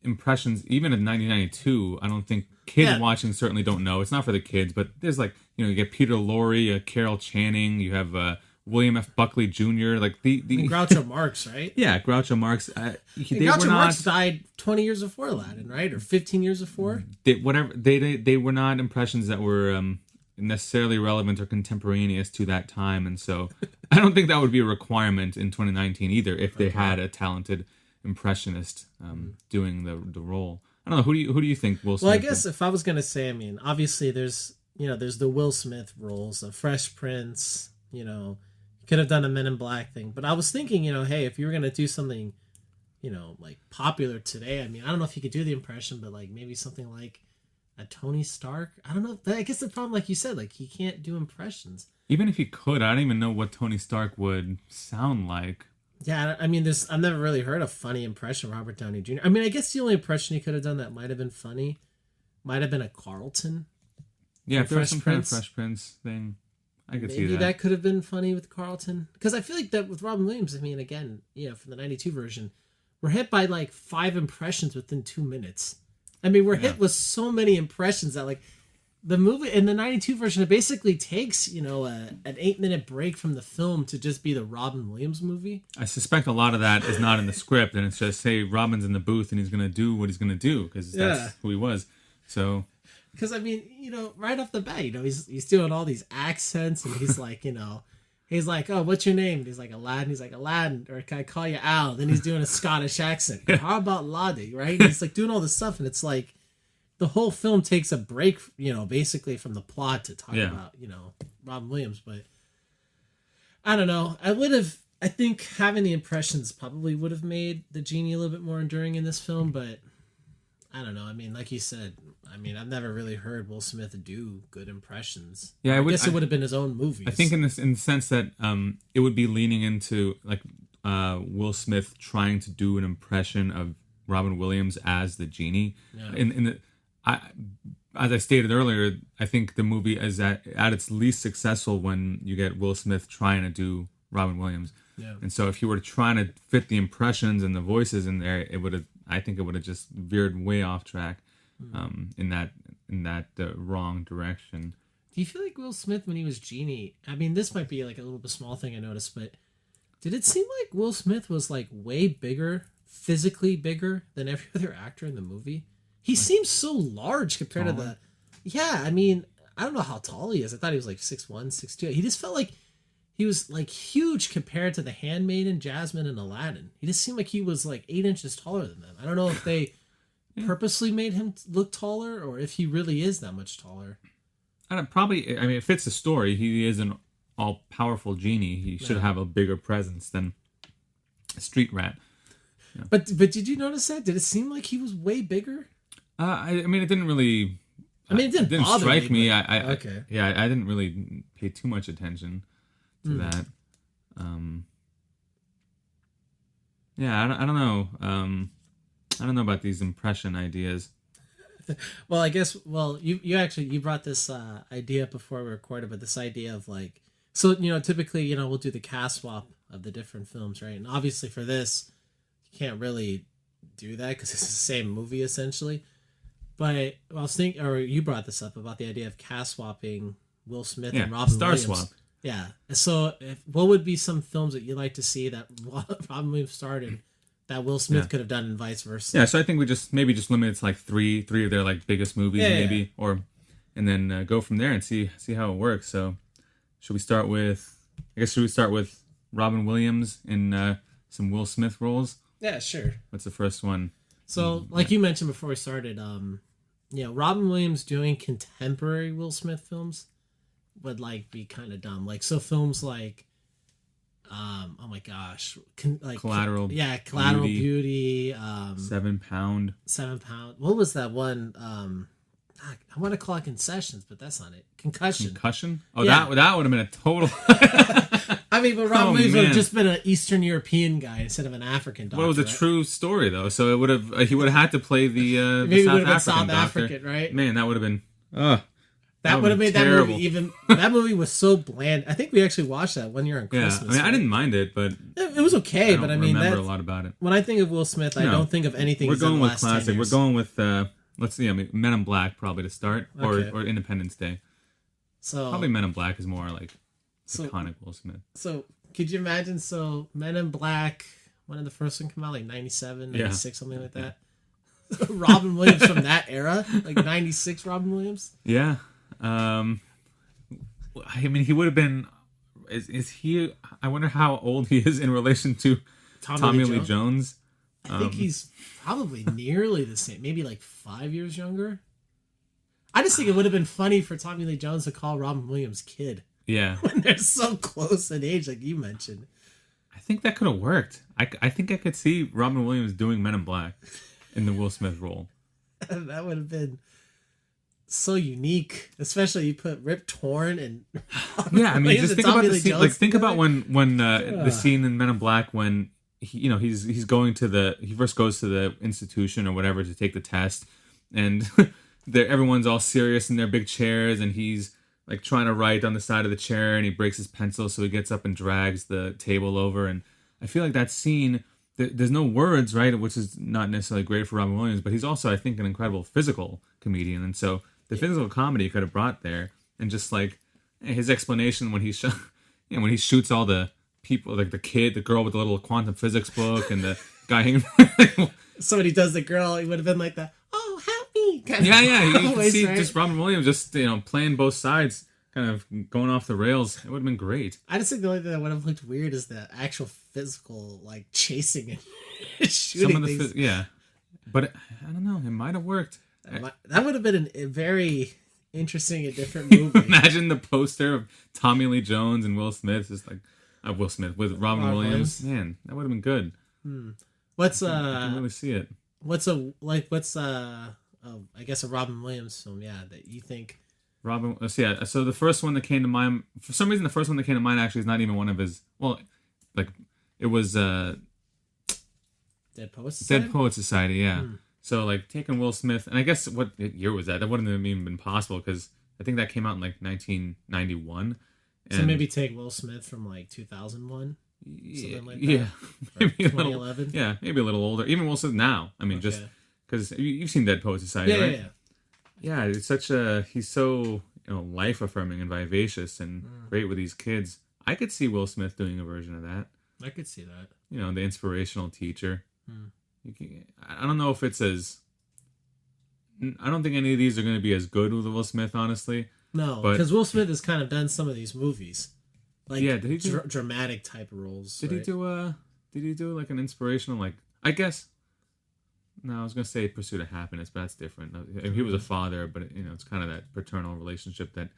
impressions, even in 1992, I don't think kids watching certainly don't know. It's not for the kids, but there's you get Peter Lorre, Carol Channing, you have William F. Buckley Jr. Like the Groucho Marx, right? Yeah, Groucho Marx. Groucho Marx died 20 years before Aladdin, right, or 15 years before. They were not impressions that were necessarily relevant or contemporaneous to that time, and so I don't think that would be a requirement in 2019 either. If they had a talented impressionist doing the role. I don't know, who do you think Will Smith? Well, I guess if I was going to say, I mean, obviously there's the Will Smith roles, the Fresh Prince, could have done a Men in Black thing, but I was thinking, hey, if you were going to do something, like popular today, I mean, I don't know if you could do the impression, but like maybe something like a Tony Stark. I don't know. I guess the problem, like you said, like he can't do impressions. Even if he could, I don't even know what Tony Stark would sound like. Yeah, I mean, I've never really heard a funny impression of Robert Downey Jr. I mean, I guess the only impression he could have done that might have been funny might have been a Carlton. Yeah, if there was some kind of Fresh Prince thing, I could see that. Maybe that could have been funny with Carlton. Because I feel like that with Robin Williams, I mean, again, from the 92 version, we're hit by like 5 impressions within 2 minutes. I mean, we're hit with so many impressions that like the movie in the 92 version, it basically takes, an 8-minute break from the film to just be the Robin Williams movie. I suspect a lot of that is not in the script, and it's just, hey, Robin's in the booth and he's going to do what he's going to do because that's who he was. So, because I mean, right off the bat, he's doing all these accents, and he's like, he's like, oh, what's your name? And he's like, Aladdin. He's like, Aladdin, or can I call you Al? Then he's doing a Scottish accent. How about Lottie, right? And he's like doing all this stuff, and it's like the whole film takes a break, basically from the plot to talk about, Robin Williams. But I don't know. I think having the impressions probably would have made the genie a little bit more enduring in this film, but I don't know. I mean, like you said, I've never really heard Will Smith do good impressions. Yeah, I guess it would have been his own movies. I think in the sense that it would be leaning into like Will Smith trying to do an impression of Robin Williams as the genie. Yeah. As I stated earlier, I think the movie is at its least successful when you get Will Smith trying to do Robin Williams. Yeah. And so if you were trying to fit the impressions and the voices in there, I think it would have just veered way off track in that wrong direction. Do you feel like Will Smith when he was Genie? I mean, this might be like a little bit small thing I noticed, but did it seem like Will Smith was like way bigger, physically bigger than every other actor in the movie? He seems so large compared to Taller? Yeah, I mean, I don't know how tall he is. I thought he was like 6'1", 6'2". He just felt like he was like huge compared to the Handmaiden, Jasmine, and Aladdin. He just seemed like he was like 8 inches taller than them. I don't know if they purposely made him look taller or if he really is that much taller. I don't, probably. I mean, it fits the story. He is an all-powerful genie. He should have a bigger presence than a street rat. Yeah. But did you notice that? Did it seem like he was way bigger? I mean, it didn't really. I mean, it didn't bother strike me. but- Okay. Yeah, I didn't really pay too much attention to that. Yeah, I don't know. I don't know about these impression ideas. Well, I guess. Well, you brought this idea up before we recorded, but this idea of like, so typically we'll do the cast swap of the different films, right? And obviously for this, you can't really do that because it's the same movie essentially. But I was thinking, or you brought this up about the idea of cast swapping Will Smith and Robin Star Williams. swap. Yeah. So, what would be some films that you'd like to see that Robin Williams starred in that Will Smith could have done, and vice versa? Yeah, so I think we just limit it to like three of their like biggest movies, maybe, and then go from there and see how it works. So, should we start with Robin Williams in some Will Smith roles? Yeah, sure. What's the first one? So, like you mentioned before we started, Robin Williams doing contemporary Will Smith films would like be kind of dumb. Like, so films like, oh my gosh, Collateral Beauty, 7 Pound. 7 Pound. What was that one? I want to call it Concessions, but that's not it. Concussion. Oh, yeah. that would have been a total. I mean, but Robin Williams would have just been an Eastern European guy instead of an African doctor. Well, it was a true story though, so it would have he would have had to play the maybe South would have been African South doctor. African, right? Man, that would have been. That would have made terrible. That movie even. That movie was so bland. I think we actually watched that one year on Christmas. Yeah, I mean, right? I didn't mind it, but it was okay. But I mean, remember a lot about it. When I think of Will Smith, I don't think of anything. We're going with classic. We're going with let's see. I mean, Men in Black probably to start, or Independence Day. So probably Men in Black is more like iconic Will Smith. So could you imagine? So Men in Black, when did the first one come out? Like 97, 96, something like that. Robin Williams from that era, like 96 Robin Williams. Yeah. I mean, he would have been. Is he? I wonder how old he is in relation to Tommy Lee Jones. I think he's probably nearly the same, maybe like 5 years younger. I just think it would have been funny for Tommy Lee Jones to call Robin Williams kid. Yeah, when they're so close in age, like you mentioned. I think that could have worked. I think I could see Robin Williams doing Men in Black in the Will Smith role. That would have been so unique, especially you put Rip Torn and I mean, just think about the scene. Like, think about when the scene in Men in Black when he first goes to the institution or whatever to take the test, and everyone's all serious in their big chairs, and he's like trying to write on the side of the chair, and he breaks his pencil, so he gets up and drags the table over, and I feel like that scene. There's no words, right? Which is not necessarily great for Robin Williams, but he's also, I think, an incredible physical comedian, and so the physical comedy could have brought there, and just like his explanation when he when he shoots all the people, like the girl with the little quantum physics book, and the guy hanging. So when he does the girl, he would have been like that. Oh, help me! Yeah. You can see just Robin Williams just playing both sides, kind of going off the rails. It would have been great. I just think the only thing that would have looked weird is the actual physical, like chasing and shooting things. But I don't know. It might have worked. That would have been a very interesting and different movie. Imagine the poster of Tommy Lee Jones and Will Smith, just like Will Smith with Robin Williams. Man, that would have been good. What's I can really see it. I guess a Robin Williams film, that you think. Robin, so the first one that came to mind, for some reason, the first one that came to mind actually is not even one of his. Well, like it was Dead Poets Society. Dead Poets Society, yeah. So like taking Will Smith, and I guess what year was that? That wouldn't have even been possible because I think that came out in like 1991. So maybe take Will Smith from like 2001, something like that. Yeah, maybe 2011. Maybe a little older. Even Will Smith now. I mean, just because you've seen Dead Poets Society, right? Yeah, it's he's so life affirming and vivacious and great with these kids. I could see Will Smith doing a version of that. I could see that. The inspirational teacher. I don't know if it's as I don't think any of these are going to be as good with Will Smith, honestly. No, But because Will Smith has kind of done some of these movies, like yeah, did he do? dramatic type roles. Did he right? do? Did he do like an inspirational? Like, I guess. No, I was gonna say Pursuit of Happiness, but that's different. He was a father, but it's kind of that paternal relationship that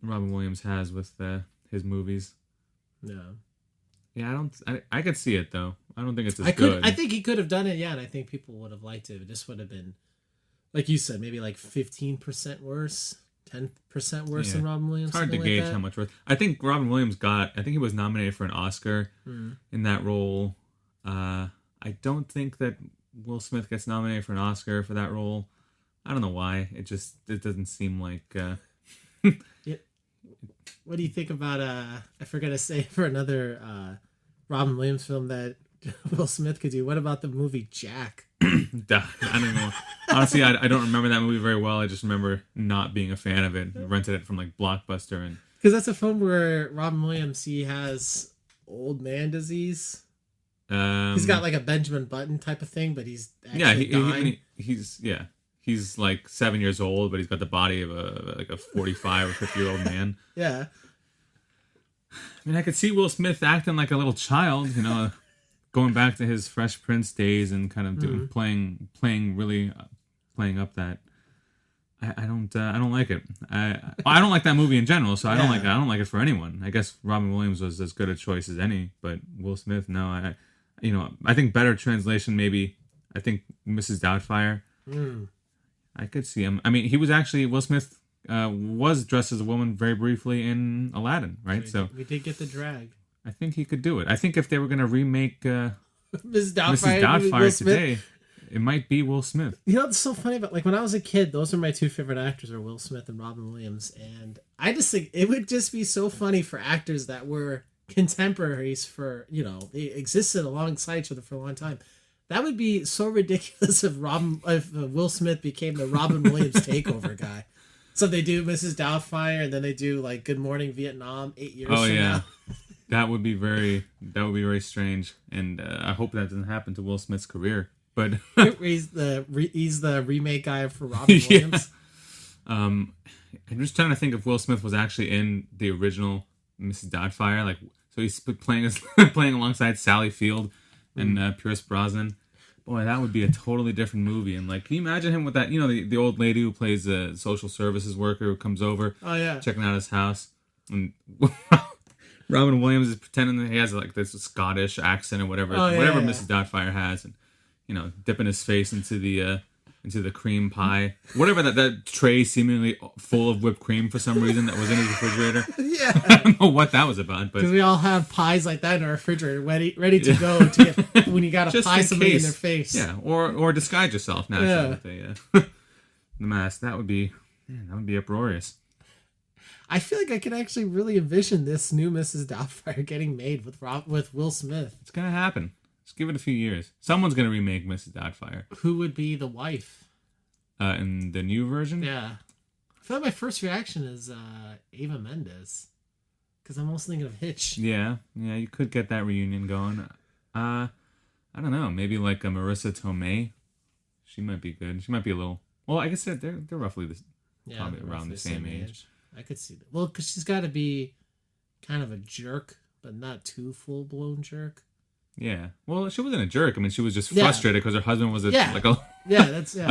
Robin Williams has with his movies. Yeah. Yeah, I could see it though. I don't think it's as I good. I think he could have done it, yeah, and I think people would have liked it. It just would have been, like you said, maybe like 15% worse, 10% worse than Robin Williams. It's hard to gauge how much worse. I think Robin Williams I think he was nominated for an Oscar in that role. I don't think that Will Smith gets nominated for an Oscar for that role. I don't know why. It doesn't seem like. Yeah. What do you think about I forgot to say for another Robin Williams film that Will Smith could do? What about the movie Jack? I don't know. Honestly, I don't remember that movie very well. I just remember not being a fan of it. I rented it from like Blockbuster, and because that's a film where Robin Williams, he has old man disease. He's got like a Benjamin Button type of thing, but he's dying. He's like 7 years old, but he's got the body of a 45 or 50-year-old man. Yeah. I mean, I could see Will Smith acting like a little child, going back to his Fresh Prince days and kind of playing up that. I don't like it. I don't like that movie in general, so I don't like it for anyone. I guess Robin Williams was as good a choice as any, but Will Smith, no. I think better translation maybe. I think Mrs. Doubtfire. I could see him. I mean, Will Smith was dressed as a woman very briefly in Aladdin, right? So we did get the drag. I think he could do it. I think if they were going to remake Mrs. Doubtfire today, it might be Will Smith. You know what's so funny about, like, when I was a kid, those are my two favorite actors, are Will Smith and Robin Williams, and I just think it would just be so funny for actors that were contemporaries for, they existed alongside each other for a long time. That would be so ridiculous if Will Smith became the Robin Williams takeover guy. So they do Mrs. Doubtfire, and then they do like Good Morning Vietnam 8 years from now. That would be very strange, and I hope that doesn't happen to Will Smith's career. But he's the remake guy for Robin Williams. I'm just trying to think if Will Smith was actually in the original Mrs. Doubtfire, like, so he's playing alongside Sally Field and Pierce Brosnan. Boy, that would be a totally different movie. And like, can you imagine him with that? The old lady who plays a social services worker who comes over, checking out his house, and Robin Williams is pretending that he has like this Scottish accent or whatever, Mrs. Doubtfire has, and dipping his face into the cream pie, whatever that tray seemingly full of whipped cream for some reason that was in his refrigerator. Yeah, I don't know what that was about, but because we all have pies like that in our refrigerator, ready to go to get, when you got to pie somebody in their face. Yeah, or disguise yourself naturally with the mask. That would be uproarious. I feel like I could actually really envision this new Mrs. Doubtfire getting made with Will Smith. It's gonna happen. Just give it a few years. Someone's gonna remake Mrs. Doubtfire. Who would be the wife? In the new version? Yeah. I feel like my first reaction is Ava Mendes. Because I'm also thinking of Hitch. Yeah, you could get that reunion going. I don't know. Maybe like a Marissa Tomei. She might be good. She might be a little... Well, I guess they're roughly probably around the same age. I could see that. Well, because she's got to be kind of a jerk, but not too full-blown jerk. Yeah. Well, she wasn't a jerk. I mean, she was just frustrated because her husband was a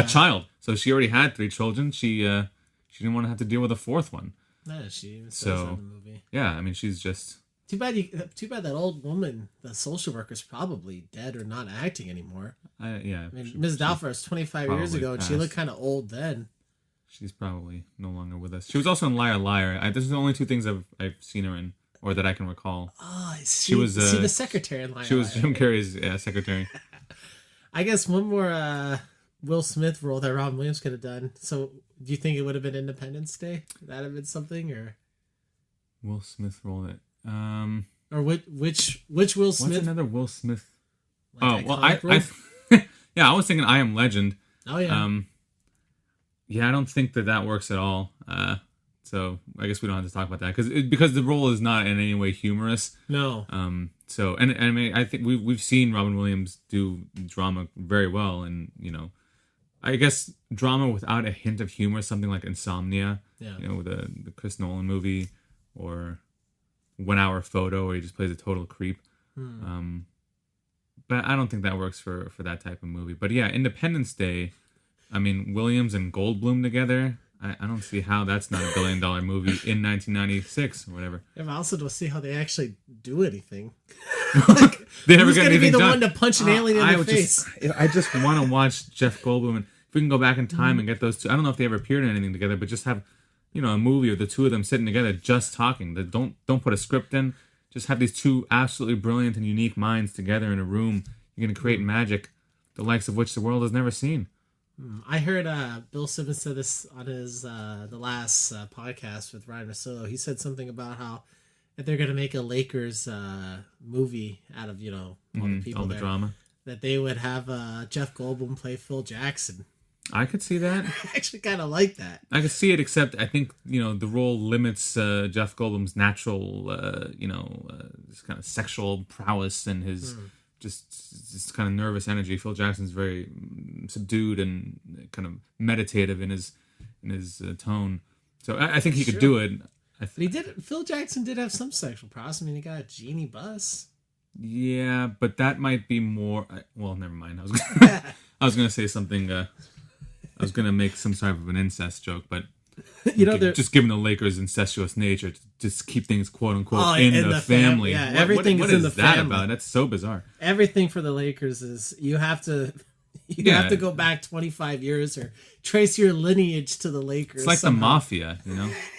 child. So she already had 3 children. She didn't want to have to deal with a 4th one. No, she even says that in the movie. Yeah, I mean, she's just... Too bad that old woman, the social worker's probably dead or not acting anymore. I mean, Ms. Doubtfire was 25 years ago, and she looked kind of old then. She's probably no longer with us. She was also in Liar Liar. This is the only 2 things I've seen her in, or that I can recall. Oh, she was the secretary in Liar Liar. She was Jim Carrey's secretary. I guess one more Will Smith role that Robin Williams could have done. So, do you think it would have been Independence Day? Would that have been something, or Will Smith role that? Or which Will Smith? What's another Will Smith? Like I was thinking I Am Legend. Oh yeah. Yeah, I don't think that works at all. So I guess we don't have to talk about that because the role is not in any way humorous. No. So and I mean I think we've seen Robin Williams do drama very well, and I guess drama without a hint of humor, something like Insomnia, Yeah. the Chris Nolan movie, or 1 Hour Photo, where he just plays a total creep. But I don't think that works for that type of movie. But yeah, Independence Day, I mean, Williams and Goldblum together, I don't see how that's not $1 billion movie in 1996 or whatever. Yeah, but I also don't see how they actually do anything. They never Who's get going to be anything the done. one to punch an alien in the face? I just want to watch Jeff Goldblum. And if we can go back in time and get those two, I don't know if they ever appeared in anything together, but just have, a movie of the two of them sitting together just talking. Don't put a script in. Just have these two absolutely brilliant and unique minds together in a room. You're going to create magic, the likes of which the world has never seen. I heard Bill Simmons said this on his the last podcast with Ryan Russillo. He said something about how if they're going to make a Lakers movie out of all the people all the there, drama, that they would have Jeff Goldblum play Phil Jackson. I could see that. I actually kind of like that. I could see it, except I think the role limits Jeff Goldblum's natural, this kind of sexual prowess and his just kind of nervous energy. Phil Jackson's very subdued and kind of meditative in his tone. So I think he could do it. Phil Jackson did have some sexual prowess. I mean, he got a genie bus. Yeah, but that might be more. Well, never mind. I was gonna say something. I was gonna make some sort of an incest joke, but just given the Lakers' incestuous nature, to just keep things "quote unquote" in the family. Yeah, everything is in the family. What is that about? That's so bizarre. Everything for the Lakers is you have to go back 25 years or trace your lineage to the Lakers. It's like the mafia,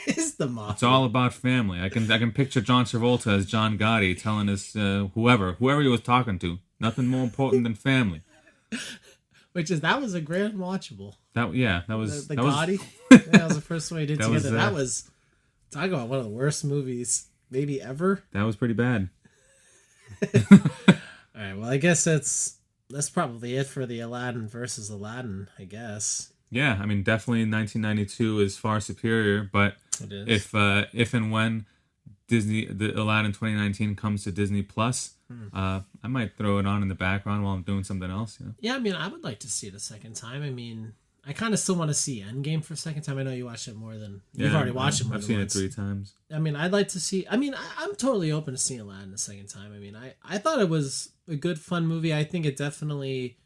It's the mafia. It's all about family. I can picture John Travolta as John Gotti telling us whoever he was talking to, nothing more important than family. That was a grand watchable. That was the that Gotti. Was, that was the first one he did together. that was talk about one of the worst movies maybe ever. That was pretty bad. All right, well, I guess that's probably it for the Aladdin versus Aladdin, I guess. Yeah, I mean, definitely 1992 is far superior, but it is. If and when the Aladdin 2019 comes to Disney Plus, I might throw it on in the background while I'm doing something else. Yeah, I mean, I would like to see it a second time. I mean, I kind of still want to see Endgame for a second time. I know you watched it more than you've already watched it more I've than seen once. it 3 times. I mean, I'd like to see. I mean, I'm totally open to seeing Aladdin a second time. I mean, I thought it was a good, fun movie. I think it definitely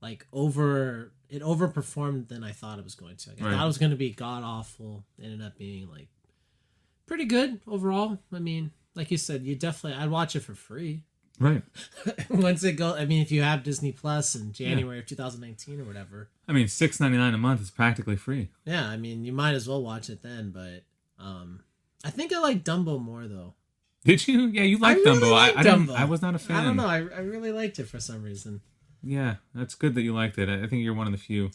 overperformed than I thought it was going to. I thought it was going to be god awful. It ended up being pretty good overall. I mean, like you said, I'd watch it for free. Right. Once it go, I mean, if you have Disney Plus in January of 2019 or whatever. I mean, $6.99 a month is practically free. Yeah, I mean, you might as well watch it then. But I think I like Dumbo more though. Did you? Yeah, you liked Dumbo. Dumbo. I was not a fan. I don't know. I really liked it for some reason. Yeah, that's good that you liked it. I think you're one of the few.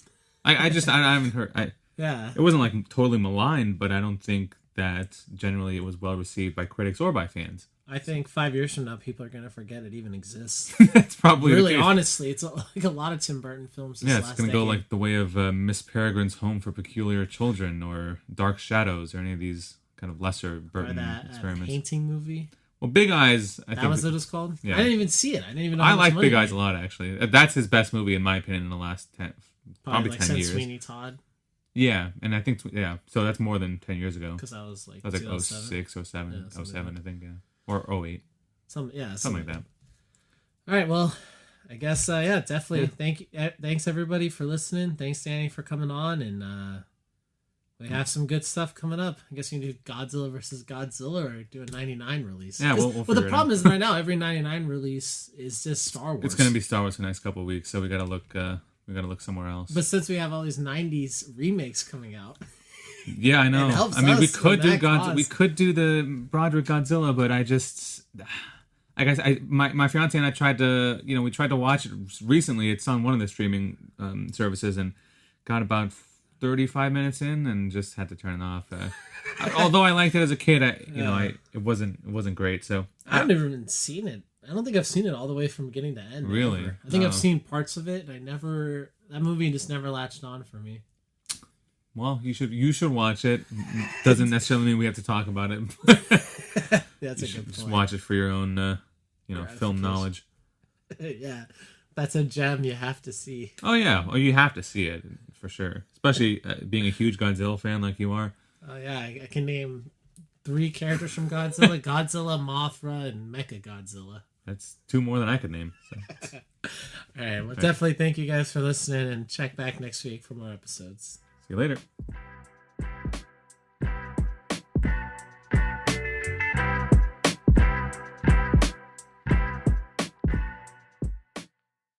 I haven't heard. Yeah. It wasn't totally maligned, but I don't think that generally it was well received by critics or by fans. I think 5 years from now, people are going to forget it even exists. That's probably really, honestly, it's like a lot of Tim Burton films. It's going to go like the way of Miss Peregrine's Home for Peculiar Children or Dark Shadows or any of these kind of lesser Burton experiments. Painting movie. Well, Big Eyes. I think was what it was called. Yeah. I didn't even see it. I didn't even know. I like Big Eyes a lot, actually. That's his best movie in my opinion in the last probably 10 years. Sweeney Todd. Yeah, and I think so that's more than 10 years ago. Because I was like 06, 07, 07, I think, or 08. Something like that. All right, well, I guess definitely. Yeah. Thanks everybody for listening. Thanks Danny for coming on, and we have some good stuff coming up. I guess you can do Godzilla versus Godzilla or do a 99 release. Yeah, we'll the problem is right now every 99 release is just Star Wars. It's going to be Star Wars for the next couple of weeks, so we got to look somewhere else. But since we have all these 90s remakes coming out. Yeah, I know. I mean, we could do the Broderick Godzilla, but I guess my fiance and I tried to watch it recently. It's on one of the streaming services and got about 35 minutes in and just had to turn it off. Although I liked it as a kid, it wasn't great. So I've never even seen it. I don't think I've seen it all the way from beginning to end. Really? Ever. I think I've seen parts of it, and that movie just never latched on for me. Well, you should watch it. Doesn't necessarily mean we have to talk about it. That's a good point. Just watch it for your own, film knowledge. Yeah, that's a gem you have to see. Oh yeah, well you have to see it for sure. Especially being a huge Godzilla fan like you are. Oh yeah, I can name 3 characters from Godzilla: Godzilla, Mothra, and Mecha Godzilla. That's 2 more than I could name. So. All right, well, definitely thank you guys for listening, and check back next week for more episodes. See you later.